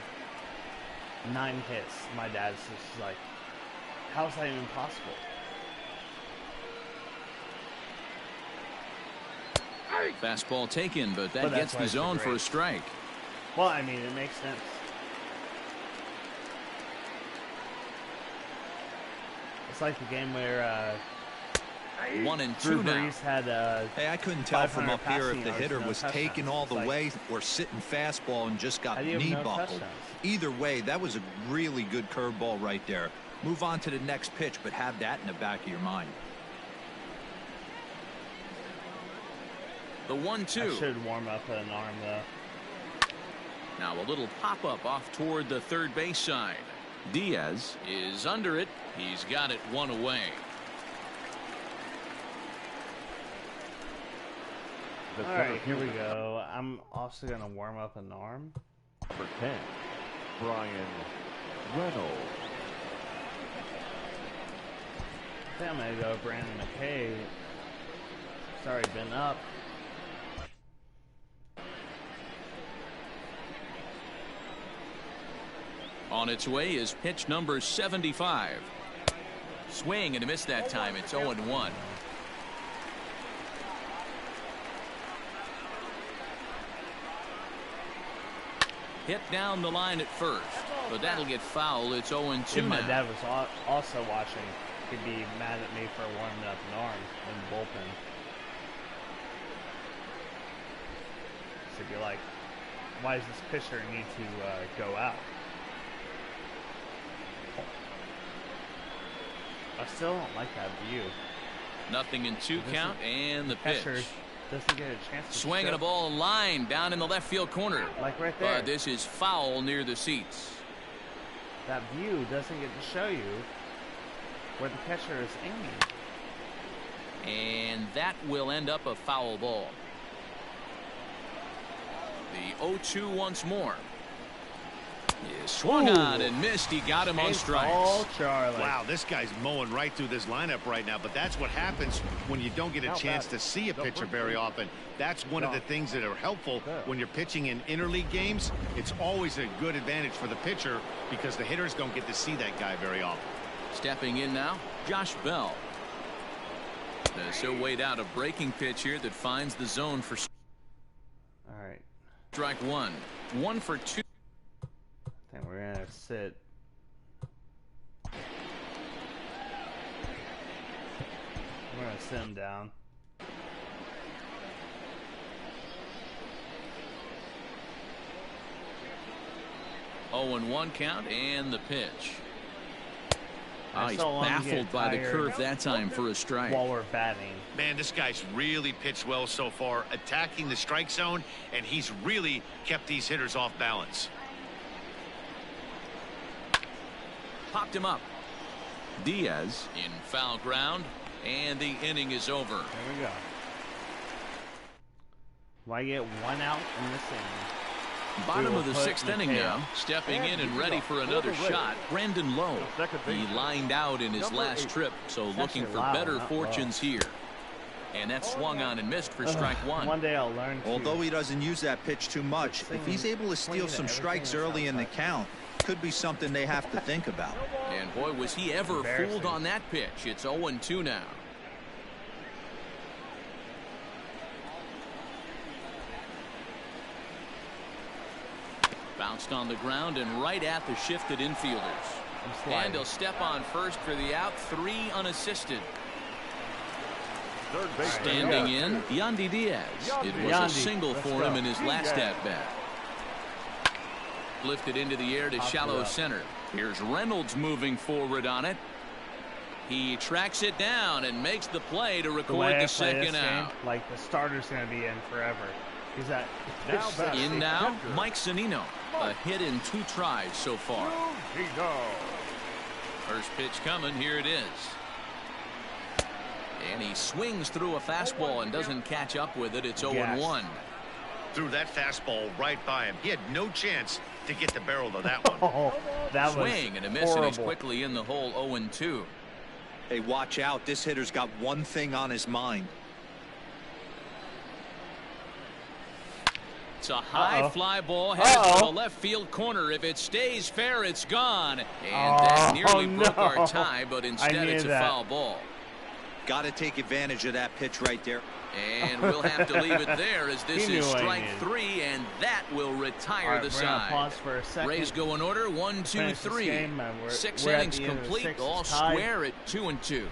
9 hits, my dad's just like, how is that even possible? Fastball taken, but that gets the zone for a strike. Well, I mean, it makes sense. It's like the game where 1-2 now. Had, hey, I couldn't tell from up here if the hitter was taking all the way or sitting fastball and just got knee buckled. Either way, that was a really good curveball right there. Move on to the next pitch, but have that in the back of your mind. The 1-2. I should warm up an arm, though. Now a little pop-up off toward the third base side. Diaz is under it. He's got it 1 away. All right, here we go. I'm also going to warm up an arm. Number 10, Brian Reynolds. I think I'm going to go Brandon McKay. Sorry, been up. On its way is pitch number 75. Swing and a miss that time. It's 0-1. Hit down the line at first, but that'll get foul. It's 0-2 If my now. dad was also watching, he'd be mad at me for warming up an arm in the bullpen. So he'd be like, why does this pitcher need to go out? I still don't like that view. 0-2 count, and the pitch. Doesn't get a chance to swinging a ball line down in the left field corner. Like right there. But this is foul near the seats. That view doesn't get to show you where the catcher is aiming. And that will end up a foul ball. The 0-2 once more. He swung on and missed. He got him on strikes. Wow, this guy's mowing right through this lineup right now. But that's what happens when you don't get a chance to see a pitcher very often. That's one of the things that are helpful when you're pitching in interleague games. It's always a good advantage for the pitcher because the hitters don't get to see that guy very often. Stepping in now, Josh Bell. So weighed out a breaking pitch here that finds the zone for strike one. 1 for 2. I think we're gonna sit. We're gonna sit him down. Oh, and 1 count, and the pitch. Oh, he's baffled by the curve that time for a strike. While we're batting. Man, this guy's really pitched well so far, attacking the strike zone, and he's really kept these hitters off balance. Popped him up. Diaz in foul ground, and the inning is over. There we go. Why get 1 out in this inning? Bottom of the 6th inning now. Stepping in and ready for another shot, Brandon Lowe. He lined out in his last trip, so looking for better fortunes here. And that swung on and missed for strike one. One day I'll learn. Although he doesn't use that pitch too much, if he's able to steal some strikes early in the count, could be something they have to think about. And boy, was he ever fooled on that pitch. It's 0-2 now. Bounced on the ground and right at the shifted infielders. And he'll step on first for the out. 3 unassisted. Standing in, Yandy Diaz. It was a single for him in his last at-bat. Lifted into the air to shallow center. Here's Reynolds moving forward on it. He tracks it down and makes the play to record the second out. Like the starter's going to be in forever. He's at in now, Mike Zunino. A hit in 2 tries so far. First pitch coming. Here it is. And he swings through a fastball and doesn't catch up with it. It's 0-1. Threw that fastball right by him. He had no chance to get the barrel of that one. That swing and a miss, and he's quickly in the hole. 0-2. Hey, watch out. This hitter's got one thing on his mind. It's a high fly ball headed to the left field corner. If it stays fair, it's gone. And that nearly broke our tie, but instead it's a foul ball. Got to take advantage of that pitch right there. And we'll have to leave it there as this is strike 3, and that will retire the side. Pause for a second. Rays go in order. 1, 2, 3. 6 innings complete. All square at 2-2.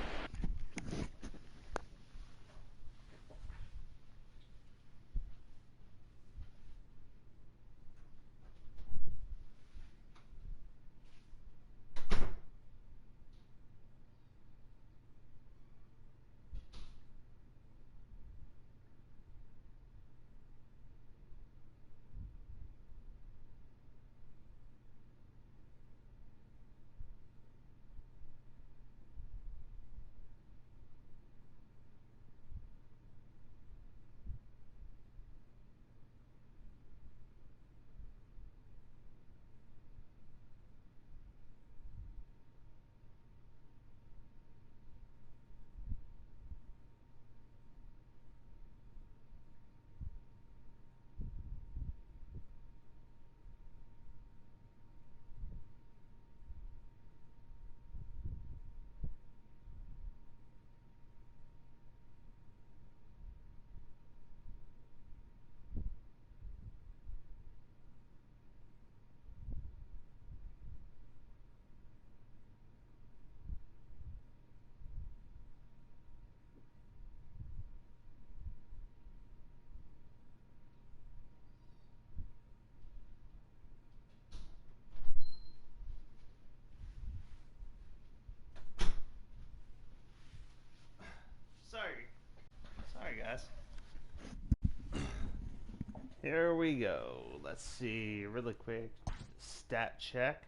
Here we go. Let's see, really quick. Stat check.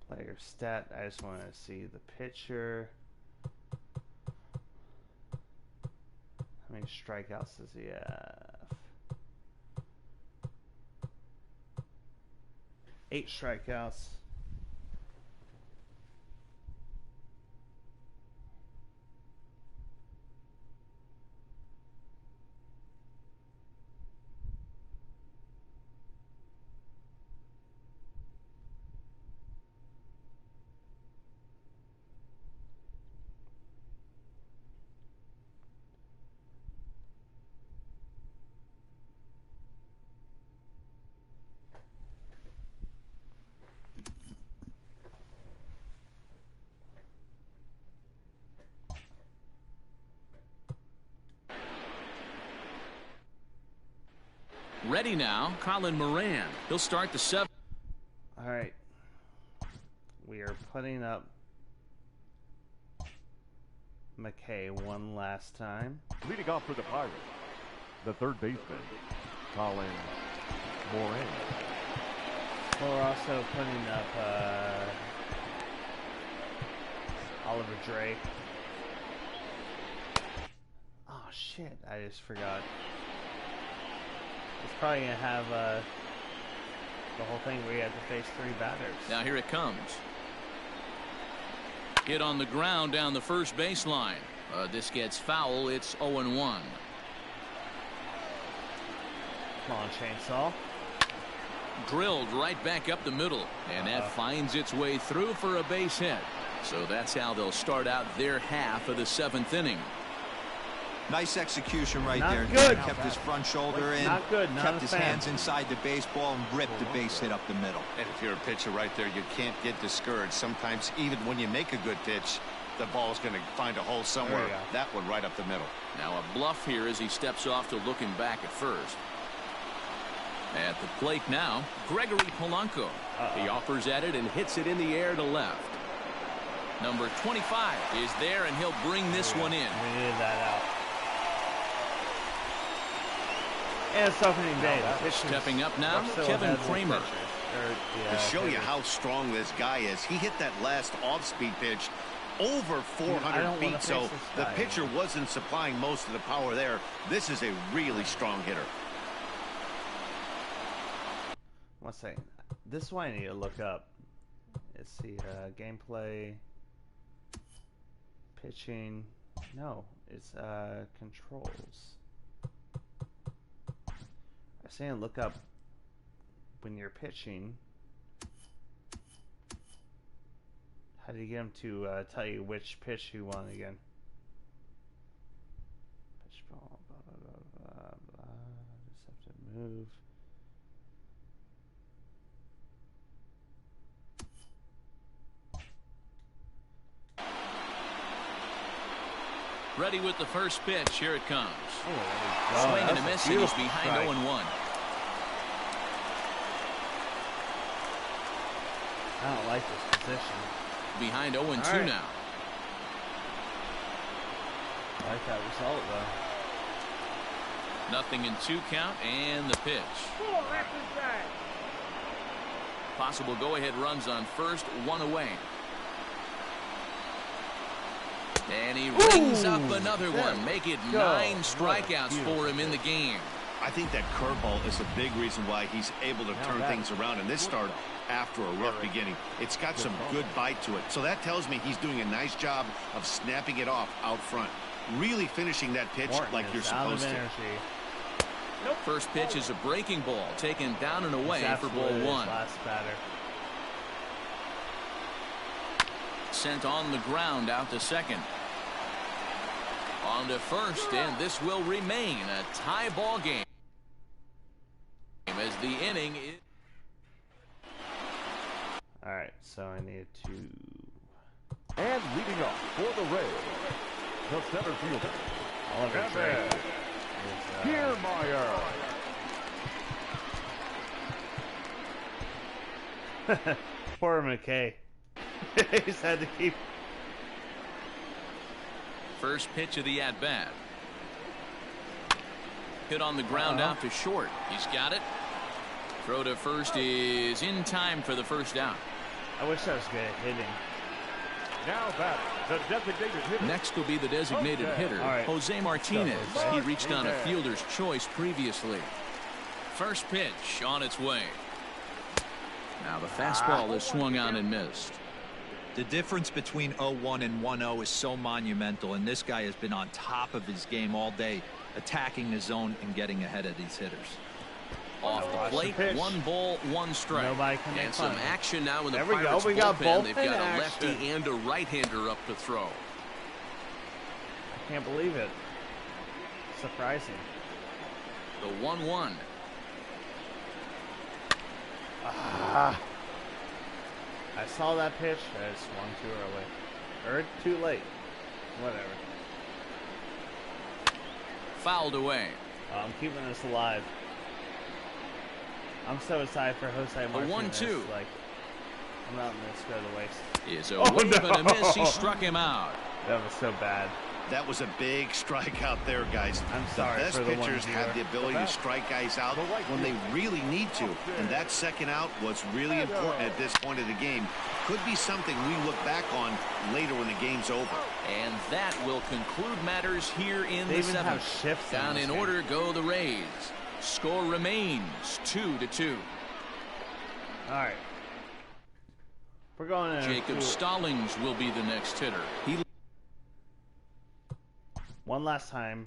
Player stat. I just want to see the pitcher. How many strikeouts does he have? 8 strikeouts. Ready now, Colin Moran. He'll start the 7th. All right. We are putting up McKay one last time. Leading off for the Pirates, the third baseman, Colin Moran. We're also putting up Oliver Drake. Oh shit, I just forgot. It's probably going to have the whole thing where you have to face 3 batters. Now here it comes. Hit on the ground down the first baseline. This gets foul. It's 0-1. Come on, Chainsaw. Drilled right back up the middle. And that finds its way through for a base hit. So that's how they'll start out their half of the 7th inning. Nice execution right Not there. good. Kept his front shoulder in. Not good. Not kept a his fan. hands inside the baseball and ripped the base hit up the middle. And if you're a pitcher right there, you can't get discouraged. Sometimes even when you make a good pitch, the ball's going to find a hole somewhere. That one right up the middle. Now a bluff here as he steps off to looking back at first. At the plate now, Gregory Polanco. He offers at it and hits it in the air to left. Number 25 is there, and he'll bring this one in. We needed that out. And it's opening day. Stepping up now, Kevin Kramer. To show you how strong this guy is, he hit that last off-speed pitch over 400 feet, so the pitcher wasn't supplying most of the power there. This is a really strong hitter. One second. This is what I need to look up. Let's see. Gameplay. Pitching. No. It's controls. I'm saying look up when you're pitching. How do you get them to tell you which pitch you want again? Pitch ball, blah, blah, blah, blah, blah. Just have to move. Ready with the first pitch. Here it comes. Oh, swing and a miss, and he's behind 0-1. I don't like this position. Behind 0-2 right. now. I like that result, though. 0-2 count, and the pitch. Possible go-ahead runs on first, 1 away. And he rings up another one. Make it 9 strikeouts for him in the game. I think that curveball is a big reason why he's able to turn things around in this start after a rough beginning. It's got some good bite to it. So that tells me he's doing a nice job of snapping it off out front. Really finishing that pitch like you're supposed to. First pitch is a breaking ball taken down and away for ball 1. Last batter. Sent on the ground out to second. On to first, and this will remain a tie ball game as the inning is. All right, so I need to. And leading up for the Rays, the center fielder, Oliver Kiermaier. Poor McKay. He's had to keep. First pitch of the at-bat. Hit on the ground out to short. He's got it. Throw to first is in time for the first down. I wish I was good at hitting. Now back, the designated hitter. Next will be the designated hitter, right. Jose Martinez. Jose. He reached on a fielder's choice previously. First pitch on its way. Now the fastball is swung on and missed. The difference between 0-1 and 1-0 is so monumental, and this guy has been on top of his game all day, attacking the zone and getting ahead of these hitters. Off the plate, 1 ball, 1 strike. Nobody can make And fun some of him. action now in the There we go. Pirates We got bullpen. They've bullpen got a action. lefty and a right-hander up to throw. I can't believe it. Surprising. The 1-1. I saw that pitch. I just swung too early. Or too late. Whatever. Fouled away. I'm keeping this alive. I'm so excited for Jose Martinez. 1-2. Like, I'm not letting this go to waste. Is a wave and a miss. He struck him out. That was so bad. That was a big strikeout there, guys. I'm sorry The best for the pitchers one have the viewer. ability to strike guys out when they really need to. And that second out was really important at this point of the game. Could be something we look back on later when the game's over. And that will conclude matters here in They the even have 7th. shifts Down this in game. order go the Rays. Score remains 2-2. All right. We're going to Jacob Stallings will be the next hitter. He one last time.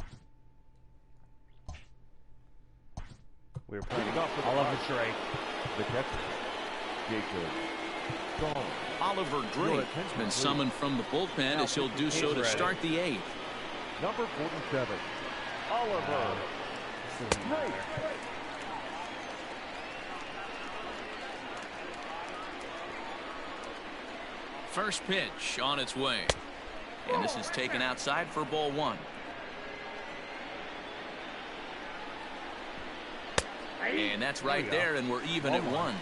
We were playing Oliver Drake. The catcher, Jacob Stallings. Oliver Drake has been summoned from the bullpen as he'll do so to start the 8th. Number 47, Oliver Drake. First pitch on its way. And this is taken outside for ball 1. And that's right there, and we're even at 1.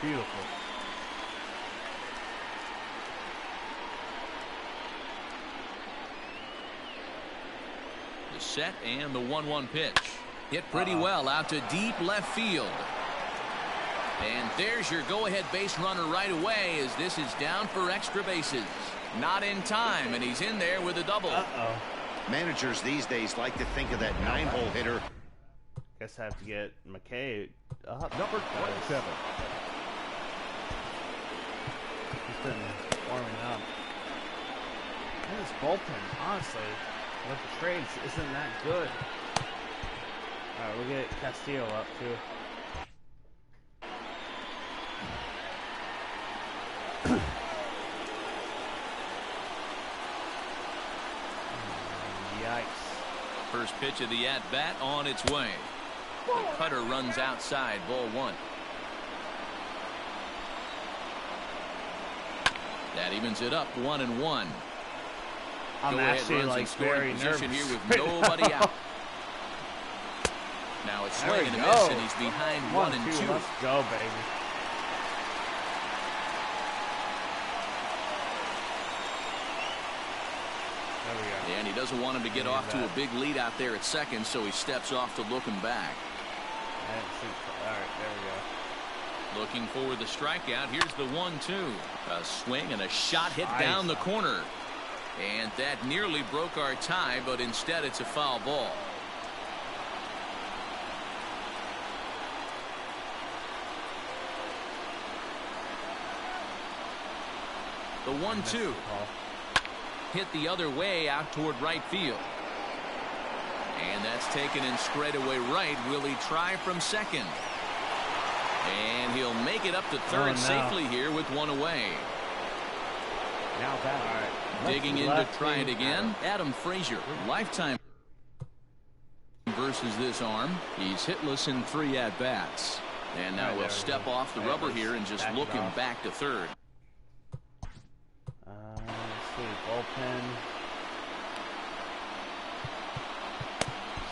Beautiful. The set and the 1-1 pitch. Hit pretty well out to deep left field. And there's your go-ahead base runner right away as this is down for extra bases. Not in time, and he's in there with a double. Managers these days like to think of that 9-hole hitter. Guess I have to get McKay up. Number 27. He's been warming up. And this bullpen, honestly, with the trades, isn't that good. Alright, we'll get Castillo up too. Yikes. First pitch of the at-bat on its way. The cutter runs outside, ball 1. That evens it up 1-1. I'm actually like very nervous here with nobody out. Now it's swing and a miss, and he's behind 1-2. Let's go, baby. There we go. And he doesn't want him to get off to a big lead out there at second, so he steps off to look him back. All right, there we go. Looking for the strikeout. Here's the 1-2. A swing and a shot hit down the corner. And that nearly broke our tie, but instead it's a foul ball. The 1-2. Hit the other way out toward right field. And that's taken in straightaway right. Will he try from second? And he'll make it up to third safely here with 1 away. Now back. All right. Digging in to try it again. Adam Frazier, lifetime versus this arm. He's hitless in 3 at-bats. And now we'll step off the rubber here and just look him back to third. Let's see, bullpen.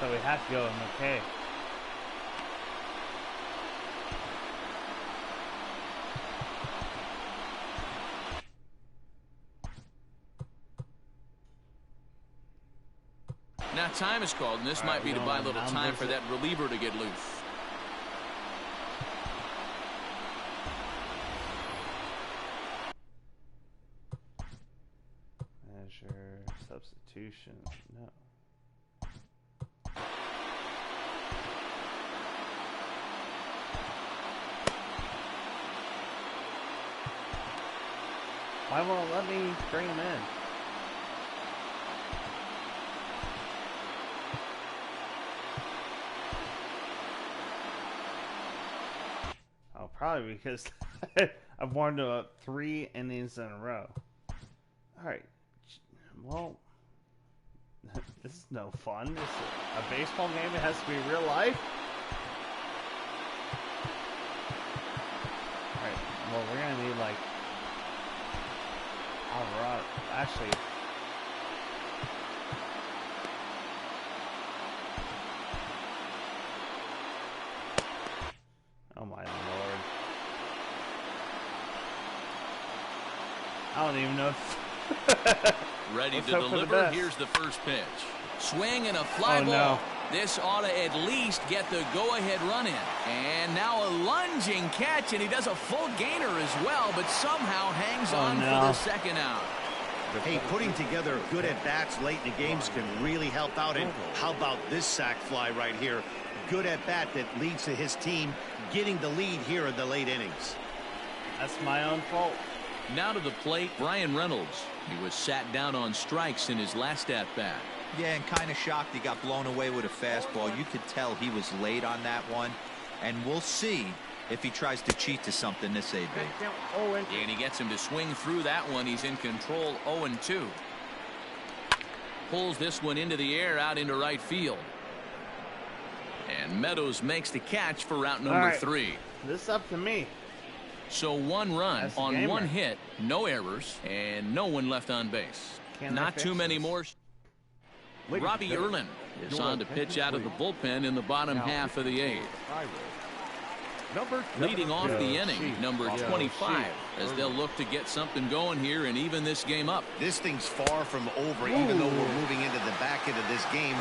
So we have to go with McKay. Now Now time is called, and this might be to buy a little time for that reliever to get loose. Measure substitution. No. Why won't it let me bring him in? Oh, probably because I've warmed up 3 innings in a row. Alright. Well, this is no fun. This is a baseball game. It has to be real life. Alright. Well, we're going to need, like... Alright. Actually... Oh my lord. I don't even know if... Ready to deliver. Here's the first pitch. Swing and a fly ball. No. This ought to at least get the go-ahead run in. And now a lunging catch, and he does a full gainer as well, but somehow hangs on for the second out. Hey, putting together good at-bats late in the games can really help out. And how about this sac fly right here? Good at-bat that leads to his team getting the lead here in the late innings. That's my own fault. Now to the plate, Brian Reynolds. He was sat down on strikes in his last at-bat. Yeah, and kind of shocked he got blown away with a fastball. You could tell he was late on that one. And we'll see if he tries to cheat to something this AB. And he gets him to swing through that one. He's in control, 0-2. Pulls this one into the air out into right field. And Meadows makes the catch for route number 3. This is up to me. So 1 run on 1 hit, no errors, and no one left on base. Not too many more. Robbie Erlin is on to pitch out of the bullpen in the bottom half of the 8th. Leading off the inning, number 25, as they'll look to get something going here and even this game up. This thing's far from over, even though we're moving into the back end of this game.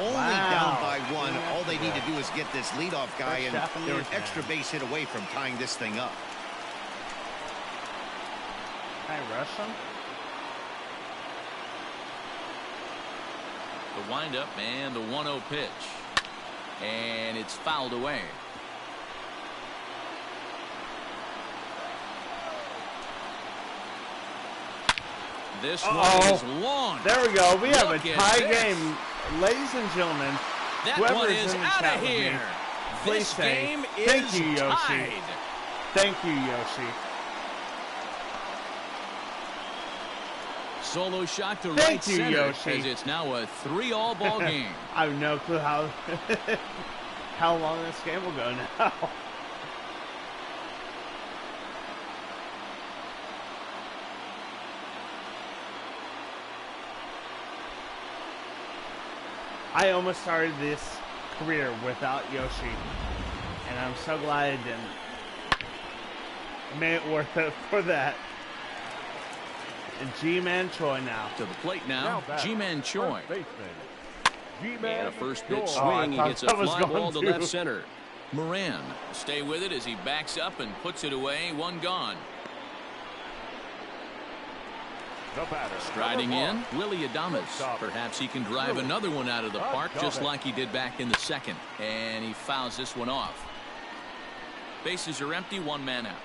Only down by 1. All they need to do is get this leadoff guy, and they're an extra base hit away from tying this thing up. Can I rush him? The windup and the 1-0 pitch. And it's fouled away. This one is long. There we go. We have a tie game. Ladies and gentlemen, that one is out of here. This game is thank you, Yoshi. tied. Thank you, Yoshi. Solo shot to right center, Yoshi. as it's now a 3-all ball game. I have no clue how how long this game will go now. I almost started this career without Yoshi, and I'm so glad I didn't. It made it worth it for that. And G-Man Choi now. To the plate now, G-Man Choi. And a first pitch swing, I he gets a fly ball to left center. Moran stay with it as he backs up and puts it away, 1 gone. Striding in, Willie Adames. Perhaps he can drive another one out of the park just like he did back in the 2nd. And he fouls this one off. Bases are empty, 1 man out.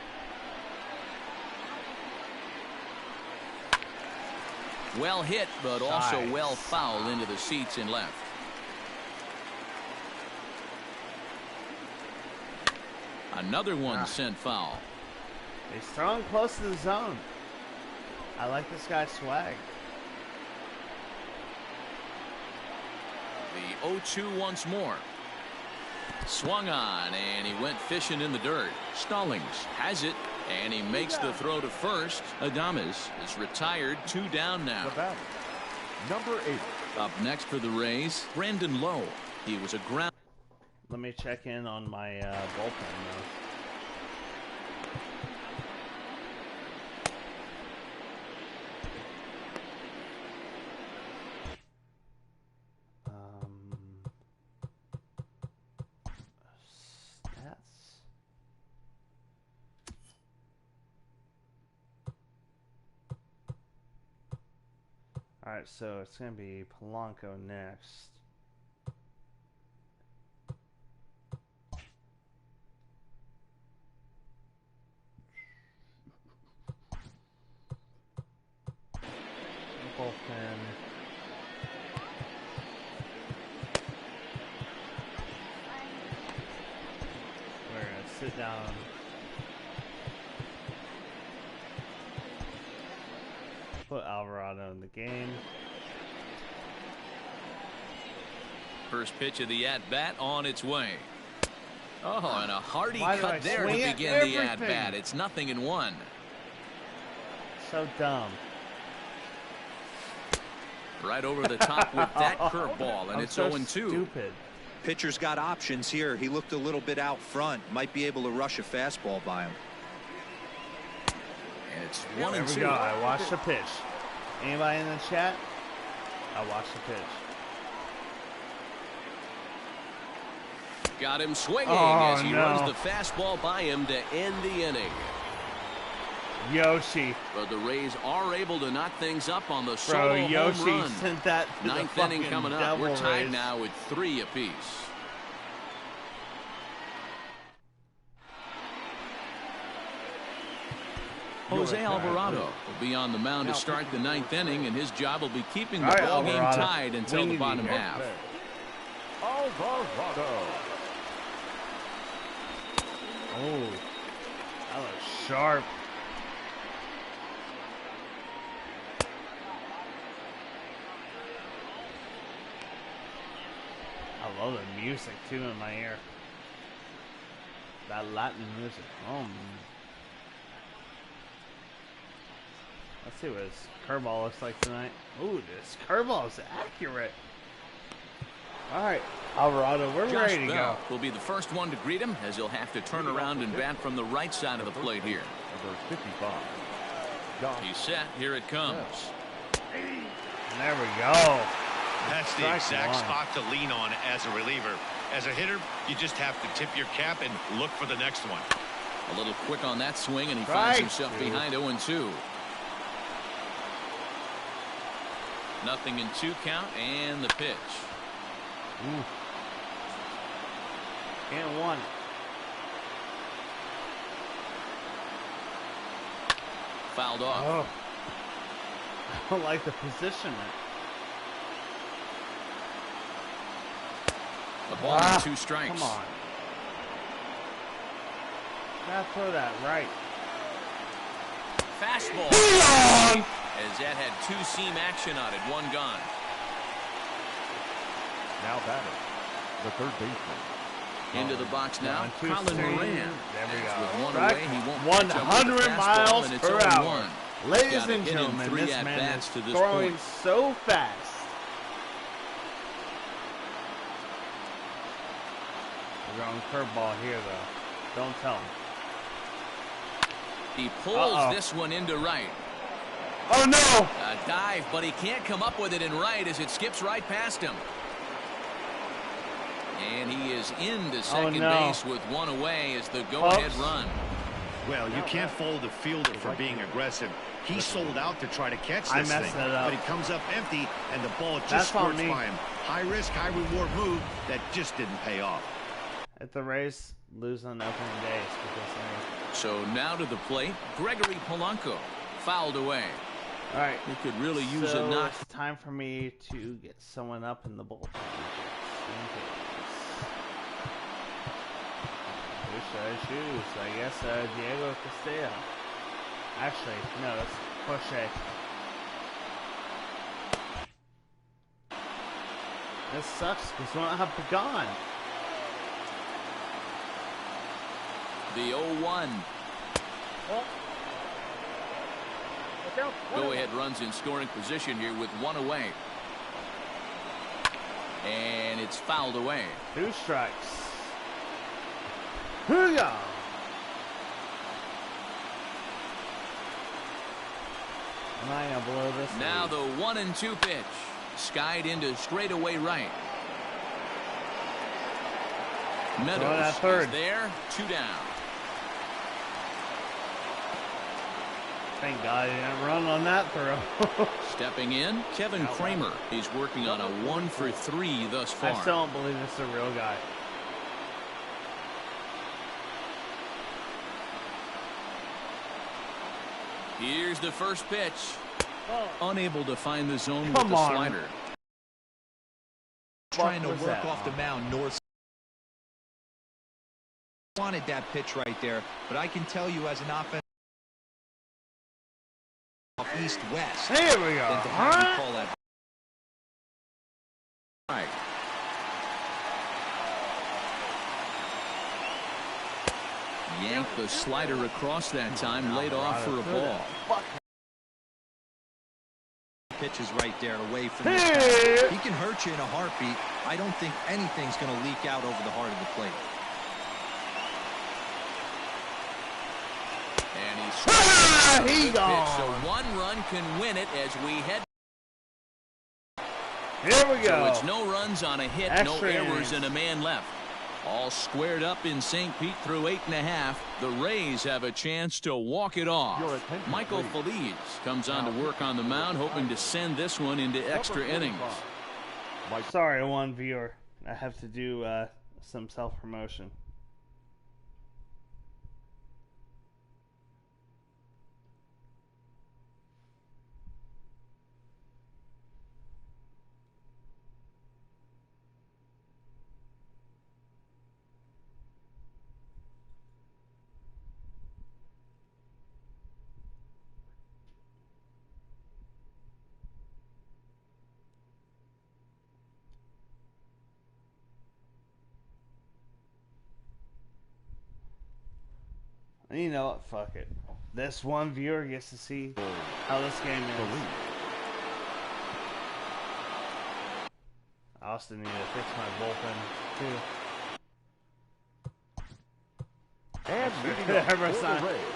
Well hit, but also well fouled into the seats in left. Another one sent foul. He's throwing close to the zone. I like this guy's swag. The 0-2 once more. Swung on, and he went fishing in the dirt. Stallings has it, and he makes the throw to first. Adames is retired, 2 down now. Number 8. Up next for the Rays, Brandon Lowe. He was a ground. Let me check in on my bullpen now. Alright, so it's going to be Polanco next. Bullpen. We're going to sit down. Put Alvarado in the game. First pitch of the at-bat on its way. Oh, and a hearty cut there to begin the at-bat. It's 0-1. So dumb. Right over the top with that curveball, and it's 0-2. Stupid. Pitcher's got options here. He looked a little bit out front. Might be able to rush a fastball by him. And it's 1-2. There we go. I watched the pitch. Anybody in the chat? I watched the pitch. Got him swinging as he runs the fastball by him to end the inning. Yoshi. But the Rays are able to knock things up on the solo home run. Sent that to Ninth the inning coming up. We're tied now with 3 apiece. Jose Alvarado will be on the mound to start the 9th inning, and his job will be keeping the ball game tied until the bottom half. Alvarado. Oh, that was sharp. I love the music too in my ear. That Latin music. Oh, man. Let's see what his curveball looks like tonight. Ooh, this curveball is accurate. All right, Alvarado, we're ready to go. Will be the first one to greet him, as he'll have to turn around and bat from the right side of the plate here. Number 55. He's set. Here it comes. There we go. That's the exact spot to lean on as a reliever. As a hitter, you just have to tip your cap and look for the next one. A little quick on that swing, and he finds himself behind 0-2. 0-2 count, and the pitch. Ooh. And 1. Fouled off. Oh. I don't like the positioning. The ball and 2 strikes. Come on. Gotta throw that right. Fastball. As that had 2-seam action on it. 1 gone. Now batting, the third baseman. Into the box now, Colin Moran. There we go. With 1 away, he won't 100 miles per hour. Ladies and gentlemen, 3 this man is to this throwing point. so fast. We're going curveball here, though. Don't tell him. He pulls this one into right. Oh, no! A dive, but he can't come up with it in right as it skips right past him. And he is into second base with 1 away as the go-ahead run. Well, you can't fault the fielder for being aggressive. He sold out to try to catch this thing, but he comes up empty, and the ball just squirts by him. High risk, high reward move that just didn't pay off. At the Rays lose on opening days because so now to the plate, Gregory Polanco fouled away. All right, he could really use a knock. It's time for me to get someone up in the bullpen. Who should I choose? I guess Diego Castillo. Actually, no, it's Crochet. This sucks because we don't have Pagan. The 0-1. Go-ahead runs in scoring position here with 1 away. And it's fouled away. 2 strikes. Hoo-yah! Am I gonna blow this? Now the 1-2 pitch. Skied into straightaway right. Meadows is there. 2 down. Thank God he didn't run on that throw. Stepping in, Kevin Kramer. He's working on a 1 for 3 thus far. I still don't believe this is a real guy. Here's the first pitch. Unable to find the zone with Come the on. slider. Trying to work off the mound north. Wanted that pitch right there, but I can tell you as an offense off east-west. Here we go. Than to have you call that. Right. Yanked the slider across that time, laid off for a ball. Pitches right there away from the top. He can hurt you in a heartbeat. I don't think anything's going to leak out over the heart of the plate. And He gone. So 1 run can win it as we head. Here we go. So it's no runs on a hit, Extra no errors, innings. and a man left. All squared up in St. Pete through 8.5. The Rays have a chance to walk it off. Michael Feliz comes on to work on the mound, hoping to send this one into extra innings. Sorry, one viewer. I have to do some self-promotion. You know what? Fuck it. This one viewer gets to see how this game is. I also need to fix my bullpen too. And leading up for the Rays,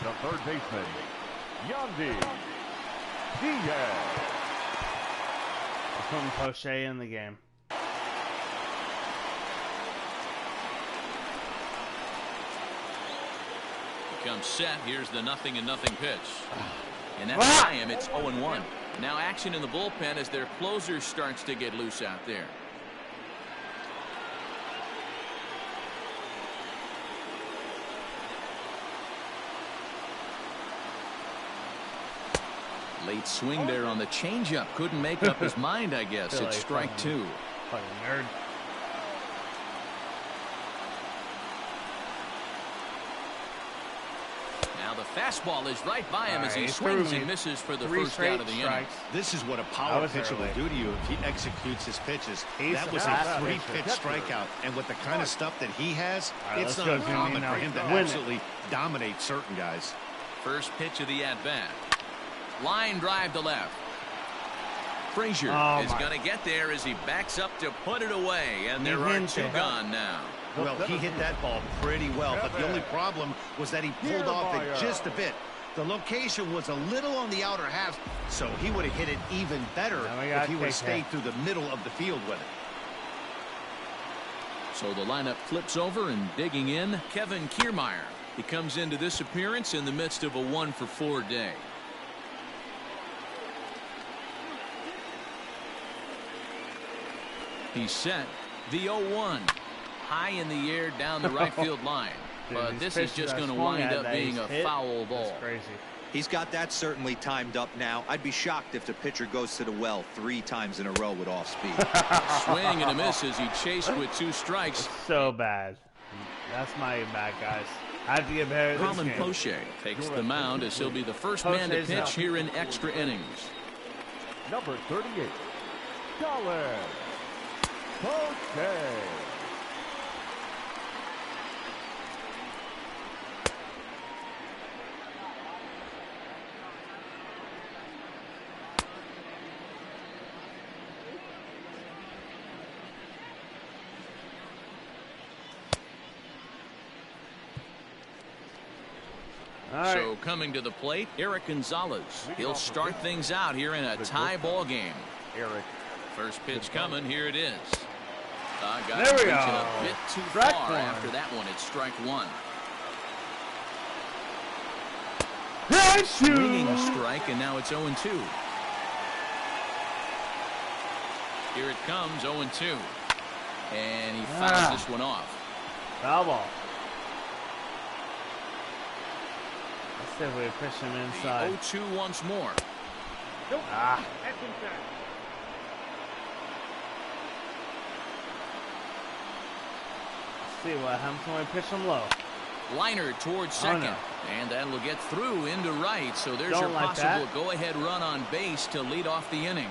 the third baseman, Yandy Diaz. I'm putting Poche in the game. Comes set. Here's the 0-0 pitch. And that's by him. It's 0-1. Now action in the bullpen as their closer starts to get loose out there. Late swing there on the changeup. Couldn't make up his mind, I guess. It's strike 2. Fucking nerd. Now the fastball is right by him as he swings and misses for the first out of the inning. This is what a power pitcher will do to you if he executes his pitches. That was a 3-pitch strikeout, and with the kind of stuff that he has, it's not uncommon for him to absolutely dominate certain guys. First pitch of the at-bat. Line drive to left. Frazier is going to get there as he backs up to put it away, and there are 2 gone now. Well, he hit that ball pretty well, but the only problem was that he pulled off it just a bit. The location was a little on the outer half, so he would have hit it even better if he would have stayed through the middle of the field with it. So the lineup flips over, and digging in, Kevin Kiermaier. He comes into this appearance in the midst of a 1 for 4 day. He's set. The 0-1. High in the air down the right field line. But this is just going to wind up being a foul ball. That's crazy. He's got that certainly timed up now. I'd be shocked if the pitcher goes to the well 3 times in a row with off speed. Swing and a miss as he chased with 2 strikes. It's so bad. That's my bad, guys. I have to get better at this Colin game. Poche takes the mound as he'll be the first man to pitch here in extra innings. Number 38, Colin Poche. So coming to the plate, Eric Gonzalez. He'll start things out here in a tie ball game. Eric. First pitch coming. Here it is. There we go. A bit too far after that one. It's strike 1. Swinging a strike, and now it's 0-2. Here it comes, 0-2. And he fouls this one off. Foul ball. Let's see if we push him inside. 0-2 once more. Nope. That's inside. Let's see what happens when we pitch him low. Liner towards second. No. And that'll get through into right. So there's your possible go-ahead run on base to lead off the inning.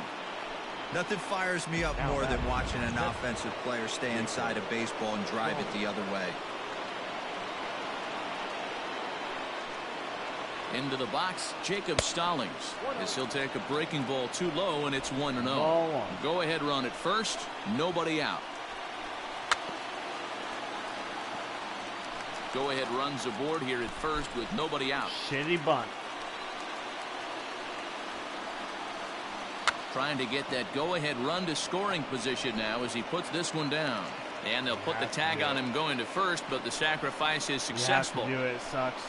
Nothing fires me up more than watching an offensive player stay inside a baseball and drive it the other way. Into the box, Jacob Stallings. As he'll take a breaking ball too low, and it's 1-0. Go-ahead run at first, nobody out. Go-ahead runs aboard here at first with nobody out. Shitty bunt. Trying to get that go-ahead run to scoring position now as he puts this one down. And they'll put the tag on him going to first, but the sacrifice is successful. You have to do it. It sucks.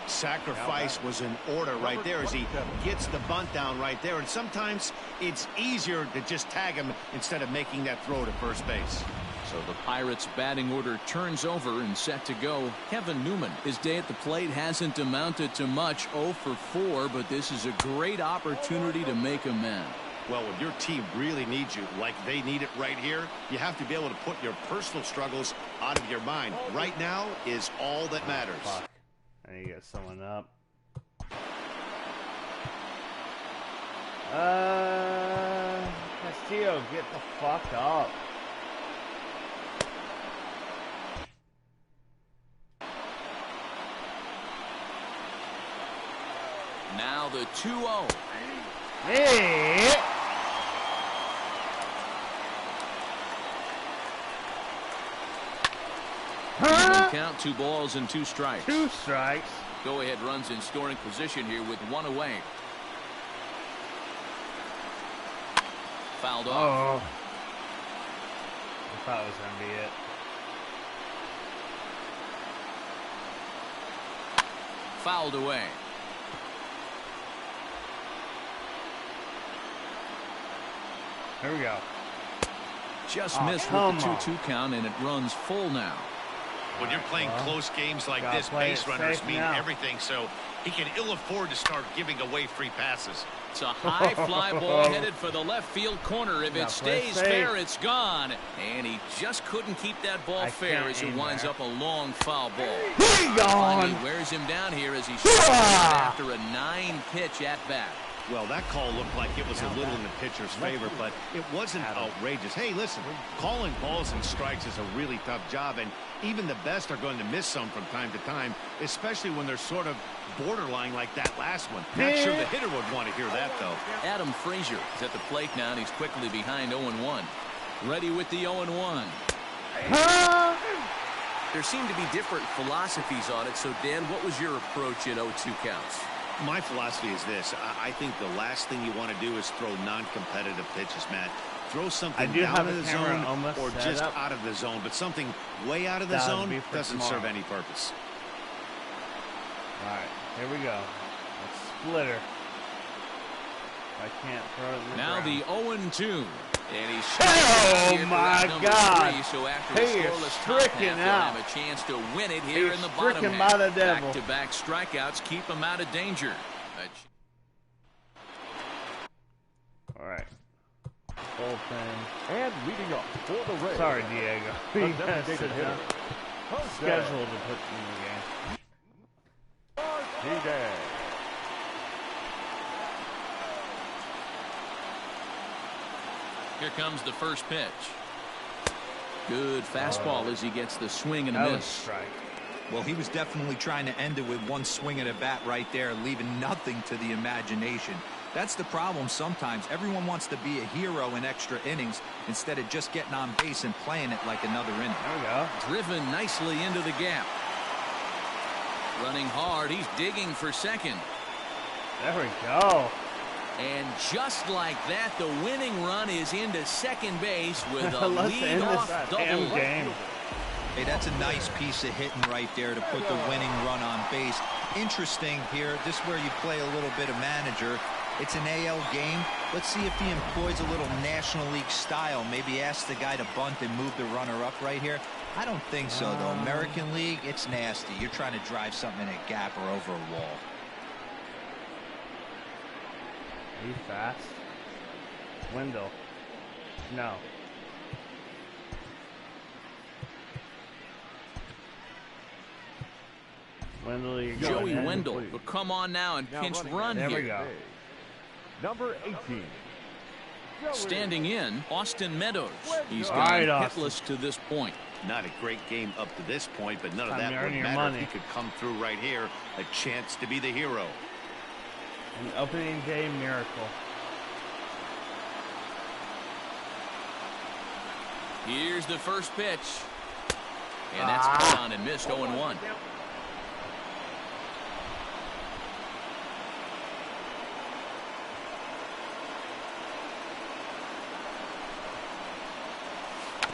Sacrifice was in order right there as he gets the bunt down right there. And sometimes it's easier to just tag him instead of making that throw to first base. So the Pirates' batting order turns over and set to go. Kevin Newman, his day at the plate hasn't amounted to much, 0 for 4, but this is a great opportunity to make amends. Well, when your team really needs you, like they need it right here, you have to be able to put your personal struggles out of your mind. Right now is all that matters. Fuck. I need to get someone up. Castillo, get the fuck up. Now the 2-0. Hey! Count, 2 balls and 2 strikes. 2 strikes. Go ahead runs in scoring position here with 1 away. Fouled off. I thought it was going to be it. Fouled away. Here we go. Just missed with the 2-2 count, and it runs full now. When you're playing close games like this, base runners mean everything, so he can ill afford to start giving away free passes. It's a high fly ball headed for the left field corner. If it stays fair, it's gone. And he just couldn't keep that ball fair as it winds up a long foul ball. Finally wears him down here as he strikes after a 9-pitch at-bat. Well, that call looked like it was a little in the pitcher's favor, but it wasn't outrageous. Hey, listen, calling balls and strikes is a really tough job, and even the best are going to miss some from time to time, especially when they're sort of borderline like that last one. Not sure the hitter would want to hear that, though. Adam Frazier is at the plate now, and he's quickly behind 0-1. Ready with the 0-1. There seem to be different philosophies on it, so Dan, what was your approach in 0-2 counts? My philosophy is this. I think the last thing you want to do is throw non-competitive pitches, Matt. Throw something out of the zone or just out of the zone, but something way out of the zone doesn't serve any purpose. All right, here we go. Let's splitter. I can't throw it in the now ground. The 0-2. And he's oh my God! 3, so after he is stricken out. Have a chance to win it here in the bottom half. By the devil. Back-to-back strikeouts keep him out of danger. All right. Bullpen. And leading up for the Rays. Sorry, Diego. A designated hitter. Scheduled to put in the game. He-Day. Here comes the first pitch. Good fastball as he gets the swing and a miss. Strike. Well, he was definitely trying to end it with one swing at a bat right there, leaving nothing to the imagination. That's the problem sometimes. Everyone wants to be a hero in extra innings instead of just getting on base and playing it like another inning. There we go. Driven nicely into the gap. Running hard. He's digging for second. There we go. And just like that, the winning run is into second base with a lead-off double. Game. Hey, that's a nice piece of hitting right there to put the winning run on base. Interesting here, this is where you play a little bit of manager. It's an AL game. Let's see if he employs a little National League style. Maybe ask the guy to bunt and move the runner up right here. I don't think so, though. American League, it's nasty. You're trying to drive something in a gap or over a wall. Are you fast? Wendell. No. Wendell, you're Joey going Wendell will come on now and pinch run there here. We go. Number 18. Standing in, Austin Meadows. He's gone right, hitless to this point. Not a great game up to this point, but none of Time that to would earn your matter money. if he could come through right here. A chance to be the hero. An opening day miracle. Here's the first pitch. And that's caught on and missed 0-1.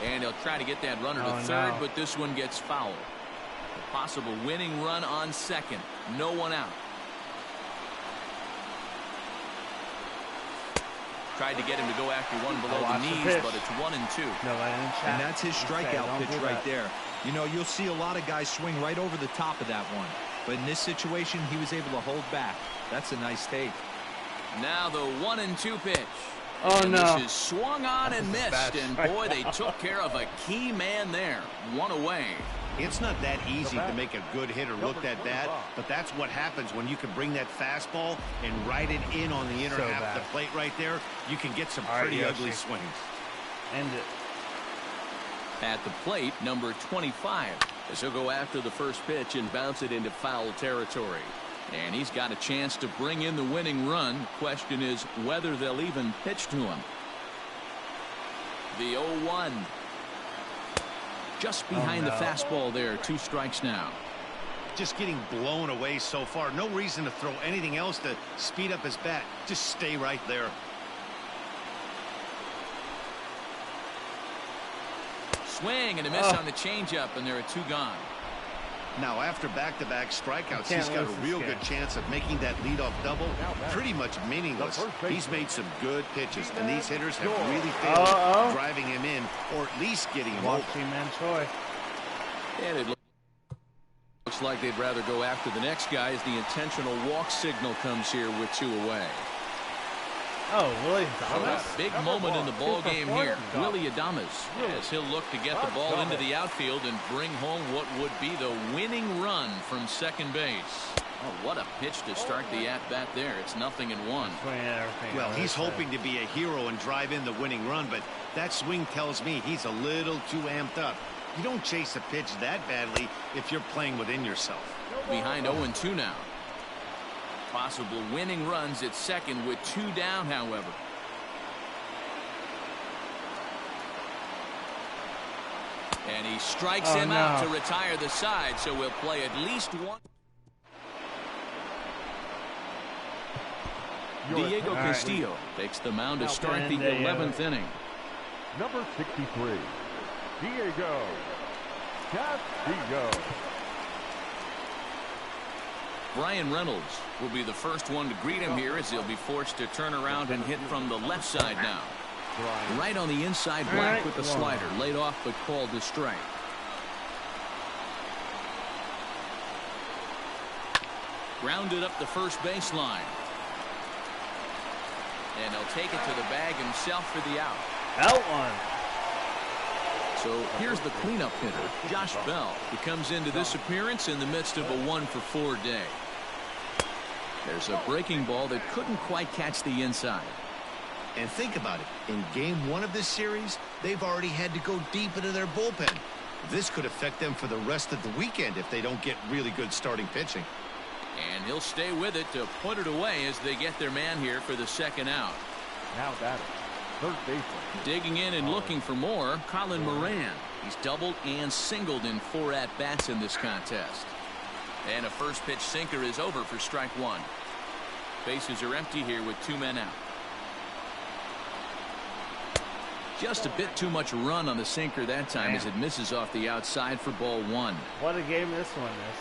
And he'll try to get that runner to third, but this one gets fouled. A possible winning run on second. No one out. Tried to get him to go after one below the knees, but it's 1-2. And that's his strikeout pitch right there. You know, you'll see a lot of guys swing right over the top of that one. But in this situation, he was able to hold back. That's a nice take. Now the 1-2 pitch. Oh, and no. This is swung on and missed. And boy, they took care of a key man there. One away. It's not that easy to make a good hitter look that bad, but that's what happens when you can bring that fastball and ride it in on the inner half of the plate right there. You can get some pretty ugly swings. End it. At the plate, number 25. As he'll go after the first pitch and bounce it into foul territory. And he's got a chance to bring in the winning run. Question is whether they'll even pitch to him. The 0-1. Just behind the fastball there. 2 strikes now. Just getting blown away so far. No reason to throw anything else to speed up his bat. Just stay right there. Swing and a miss on the changeup, and there are 2 gone. Now, after back-to-back strikeouts, he's got a real good chance of making that leadoff double pretty much meaningless. He's made some good pitches, and these hitters have really failed driving him in or at least getting him over. And it looks like they'd rather go after the next guy as the intentional walk signal comes here with 2 away. Oh, Willie Adames. A big moment in the ball game here. Willie Adames, as he'll look to get the ball into the outfield and bring home what would be the winning run from second base. Oh, what a pitch to start the at-bat there. It's 0-1. Well, he's hoping to be a hero and drive in the winning run, but that swing tells me he's a little too amped up. You don't chase a pitch that badly if you're playing within yourself. Behind 0-2 now. Possible winning runs at second with 2 down, however. And he strikes him out to retire the side, so we'll play at least 1. Diego Castillo takes the mound to start the 11th inning. Number 63, Diego Castillo. Brian Reynolds will be the first one to greet him here as he'll be forced to turn around and hit from the left side now. Right on the inside black with the slider. Laid off but called to strike. Grounded up the first baseline. And he'll take it to the bag himself for the out. Out one. So here's the cleanup hitter, Josh Bell, who comes into this appearance in the midst of a 1-for-4 day. There's a breaking ball that couldn't quite catch the inside. And think about it. In game 1 of this series, they've already had to go deep into their bullpen. This could affect them for the rest of the weekend if they don't get really good starting pitching. And he'll stay with it to put it away as they get their man here for the second out. Now batting, third baseman. Digging in and looking for more, Colin Moran. He's doubled and singled in 4 at-bats in this contest. And a first pitch sinker is over for strike 1. Bases are empty here with 2 men out. Just a bit too much run on the sinker that time as it misses off the outside for ball 1. What a game this one is.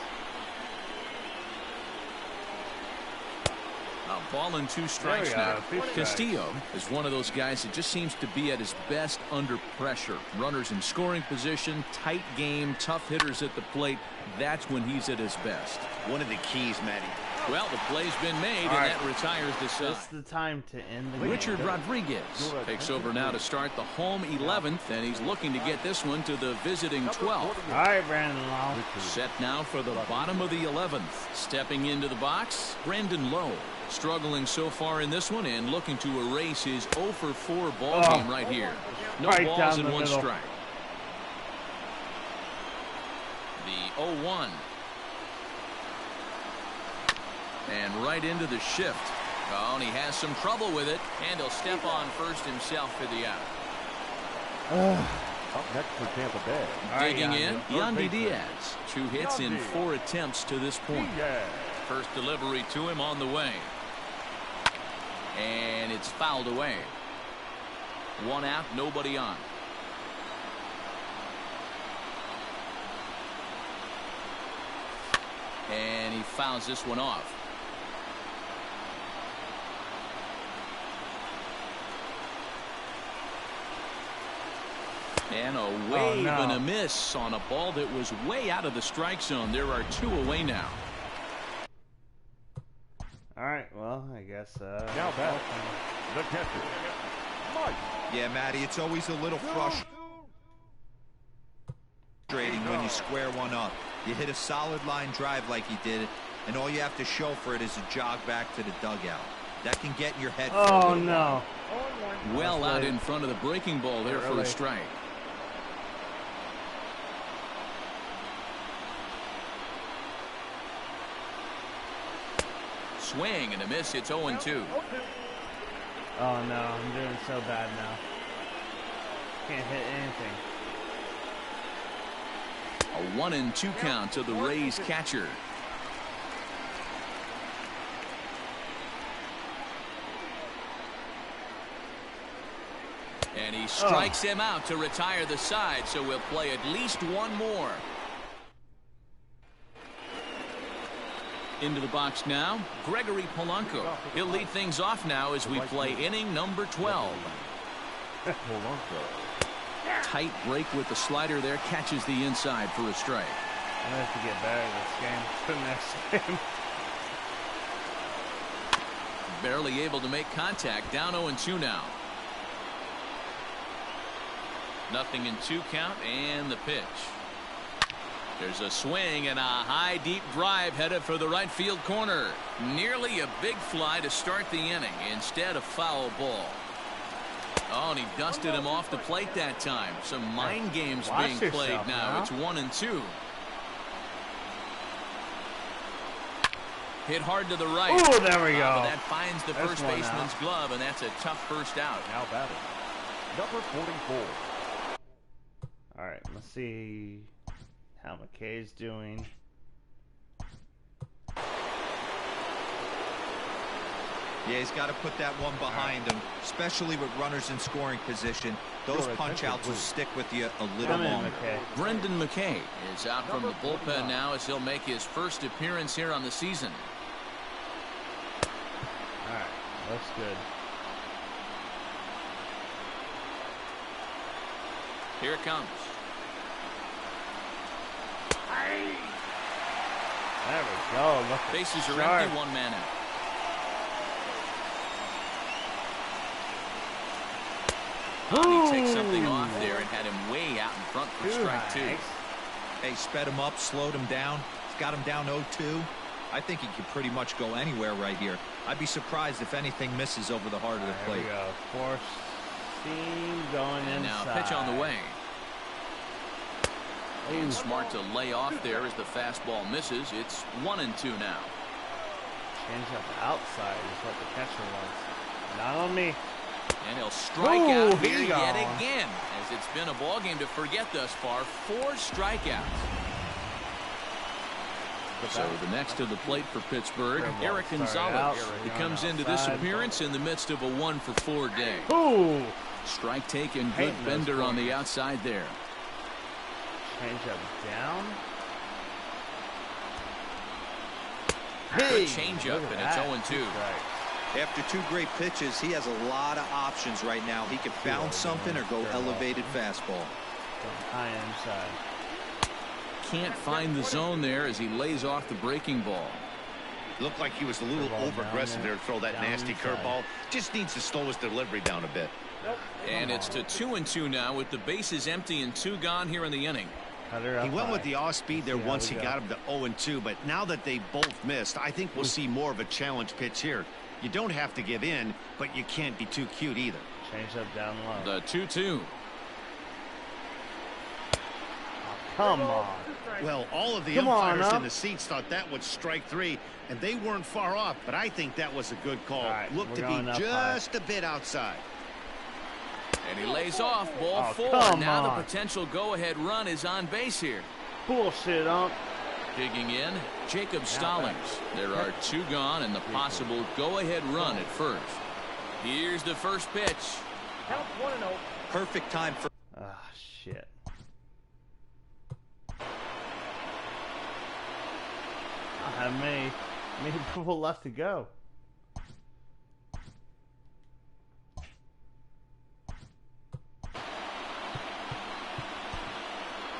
A ball and 2 strikes now. Castillo is one of those guys that just seems to be at his best under pressure. Runners in scoring position, tight game, tough hitters at the plate. That's when he's at his best. One of the keys, Matty. Well, the play's been made, and that retires the side. This is the time to end the game. Richard Rodriguez takes over now to start the home 11th, and he's looking to get this one to the visiting 12th. All right, Brandon Lowe. Set now for the bottom of the 11th. Stepping into the box, Brandon Lowe. Struggling so far in this one and looking to erase his 0 for 4 ball game right here. No balls and 1 strike. The 0-1. And right into the shift. Oh, and he has some trouble with it, and he'll step on first himself for the out. Up next for Tampa Bay. Digging in, Yandy Diaz. 2 hits in 4 attempts to this point. First delivery to him on the way. And it's fouled away. 1 out, nobody on. And he fouls this one off. And a wave and a miss on a ball that was way out of the strike zone. There are 2 away now. All right, well, I guess. Now back, the catcher, Mike. Yeah, Matty, it's always a little frustrating when you square one up. You hit a solid line drive like he did, and all you have to show for it is a jog back to the dugout. That can get in your head. Oh, no. Well out in front of the breaking ball there for a strike. Swing and a miss. It's 0-2. Oh no, I'm doing so bad now. Can't hit anything. A 1-2 count to the Rays catcher. And he strikes him out to retire the side, so we'll play at least 1 more. Into the box now, Gregory Polanco. He'll lead things off now as we play inning number 12. Tight break with the slider there, catches the inside for a strike. I'm going to have to get better at this game. The next game. Barely able to make contact, down 0-2 now. 0-2 count and the pitch. There's a swing and a high deep drive headed for the right field corner. Nearly a big fly to start the inning. Instead a foul ball. Oh, and he dusted him off the plate that time. Some mind games being played now. It's 1-2. Hit hard to the right. Oh, there we go. But that finds the first baseman's glove, and that's a tough first out. Now batting, number 44. All right, let's see how McKay's doing. Yeah, he's got to put that one behind him, especially with runners in scoring position. Those punch-outs will stick with you a little longer. Brendan McKay is out from the bullpen now as he'll make his first appearance here on the season. All right, looks good. Here it comes. There we go. Look, bases are empty, 1 man out. He takes something off there and had him way out in front for strike 2. Hey, sped him up, slowed him down. He's got him down 0-2. I think he could pretty much go anywhere right here. I'd be surprised if anything misses over the heart of the plate. There we go. Force seam going and inside. Now pitch on the way. And smart to lay off there as the fastball misses. It's 1-2 now. Change up outside is what the catcher wants. Not on me. And he'll strike out here yet again, as it's been a ball game to forget thus far. 4 strikeouts. So the next to the plate for Pittsburgh, Eric Gonzalez. He comes into this appearance in the midst of a 1-for-4 day. Ooh. Strike taken, good bender on the outside there. Change up down. Hey, change up, and it's 0-2. After 2 great pitches, he has a lot of options right now. He can bounce something or go elevated fastball. High inside. Can't find the zone there as he lays off the breaking ball. Looked like he was a little over-aggressive there to throw that nasty curveball. Just needs to slow his delivery down a bit. And it's to 2-2 now with the bases empty and 2 gone here in the inning. He went with the off-speed there once he got him to 0-2, but now that they both missed, I think we'll see more of a challenge pitch here. You don't have to give in, but you can't be too cute either. Change up down low. The 2-2. Come on. Well, all of the umpires in the seats thought that was strike 3, and they weren't far off, but I think that was a good call. Right, looked to be just a bit outside. And he lays off, ball 4. Now the potential go-ahead run is on base here. Bullshit, ump. Digging in, Jacob Stallings. There are 2 gone and the possible go-ahead run at first. Here's the first pitch. Count 1-0. Perfect time for... Ah, shit. I have many people left to go.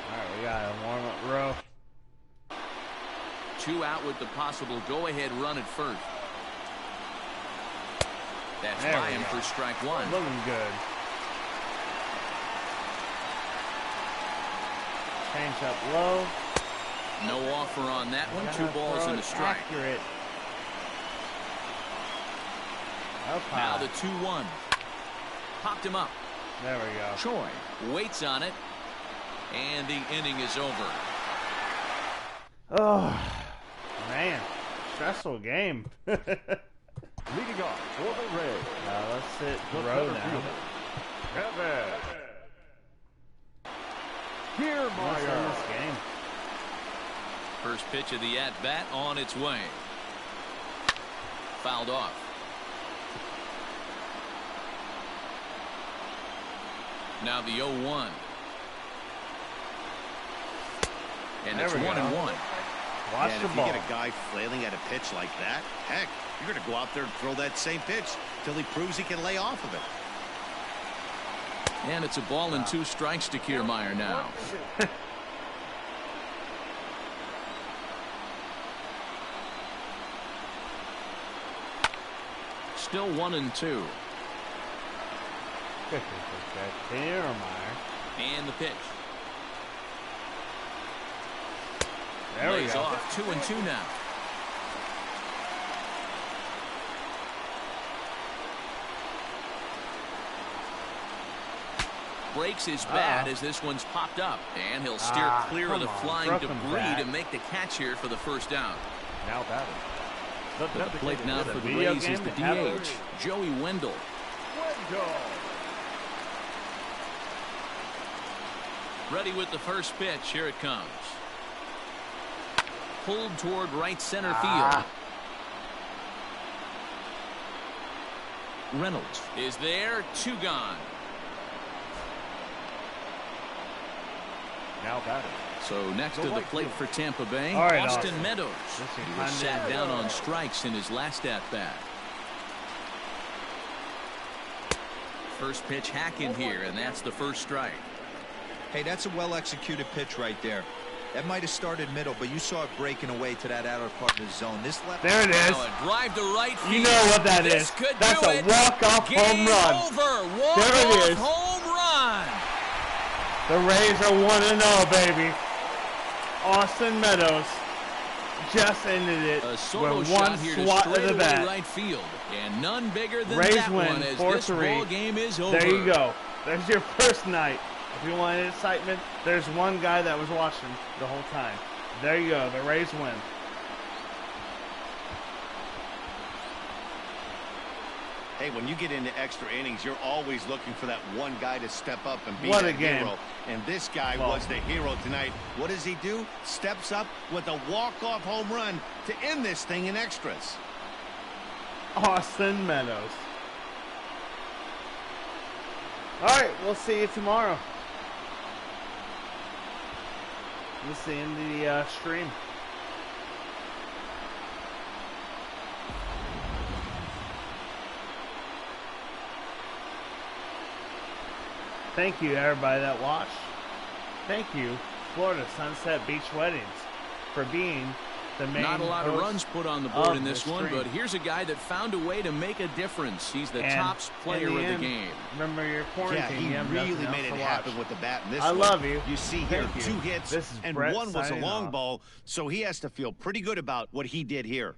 Alright, we got a warm-up row. 2 out with the possible go-ahead run at first. That's by him for strike 1. Looking good. Change up low. No offer on that one. 2 balls and a strike. Accurate. Now the 2-1. Popped him up. There we go. Choi waits on it. And the inning is over. Oh, man. Stressful game. Leading off for the Rays. Now let's sit row now. Kevin. Here, What's in this game? First pitch of the at-bat on its way. Fouled off. Now the 0-1. And it's 1-1. Watch and the if ball. you get a guy flailing at a pitch like that, heck, you're going to go out there and throw that same pitch till he proves he can lay off of it. And it's a ball and 2 strikes to Kiermaier now. Still 1-2. And the pitch. There we Lays go. off 2-2 now. Breaks his bat as this one's popped up, and he'll steer clear of the flying debris to make the catch here for the first down. Now batting. To the plate now for the Rays is the DH, Joey Wendell. Ready with the first pitch. Here it comes. Pulled toward right center field. Reynolds is there. 2 gone. Now batting. So next to the plate for Tampa Bay, Austin Meadows. He was sat down on strikes in his last at-bat. First pitch hack in here, and that's the first strike. Hey, that's a well-executed pitch right there. That might have started middle, but you saw it breaking away to that outer part of the zone. This left. There it is. Now a drive to right field. You know what that this is. Could That's do a it. walk-off home run. Over. There it is. Home run. The Rays are 1-0, baby. Austin Meadows just ended it with one swat of the bat. Right field, and none bigger than Rays that win one as 4-3. this ball game is over. There you go. There's your first night. If you want excitement, there's one guy that was watching the whole time. There you go. The Rays win. Hey, when you get into extra innings, you're always looking for that one guy to step up and be What the a game. hero. And this guy was the hero tonight. What does he do? Steps up with a walk-off home run to end this thing in extras. Austin Meadows. All right, we'll see you tomorrow. This is the end of the stream. Thank you, everybody that watched. Thank you, Florida Sunset Beach Weddings, for being the main Not a lot of runs put on the board in this one, but here's a guy that found a way to make a difference. He's the top player of the game. Remember your quarantine. Yeah, he really made it happen with the bat in this one. I love you. You see here, 2 hits, and Brett one was a long off. ball, so he has to feel pretty good about what he did here.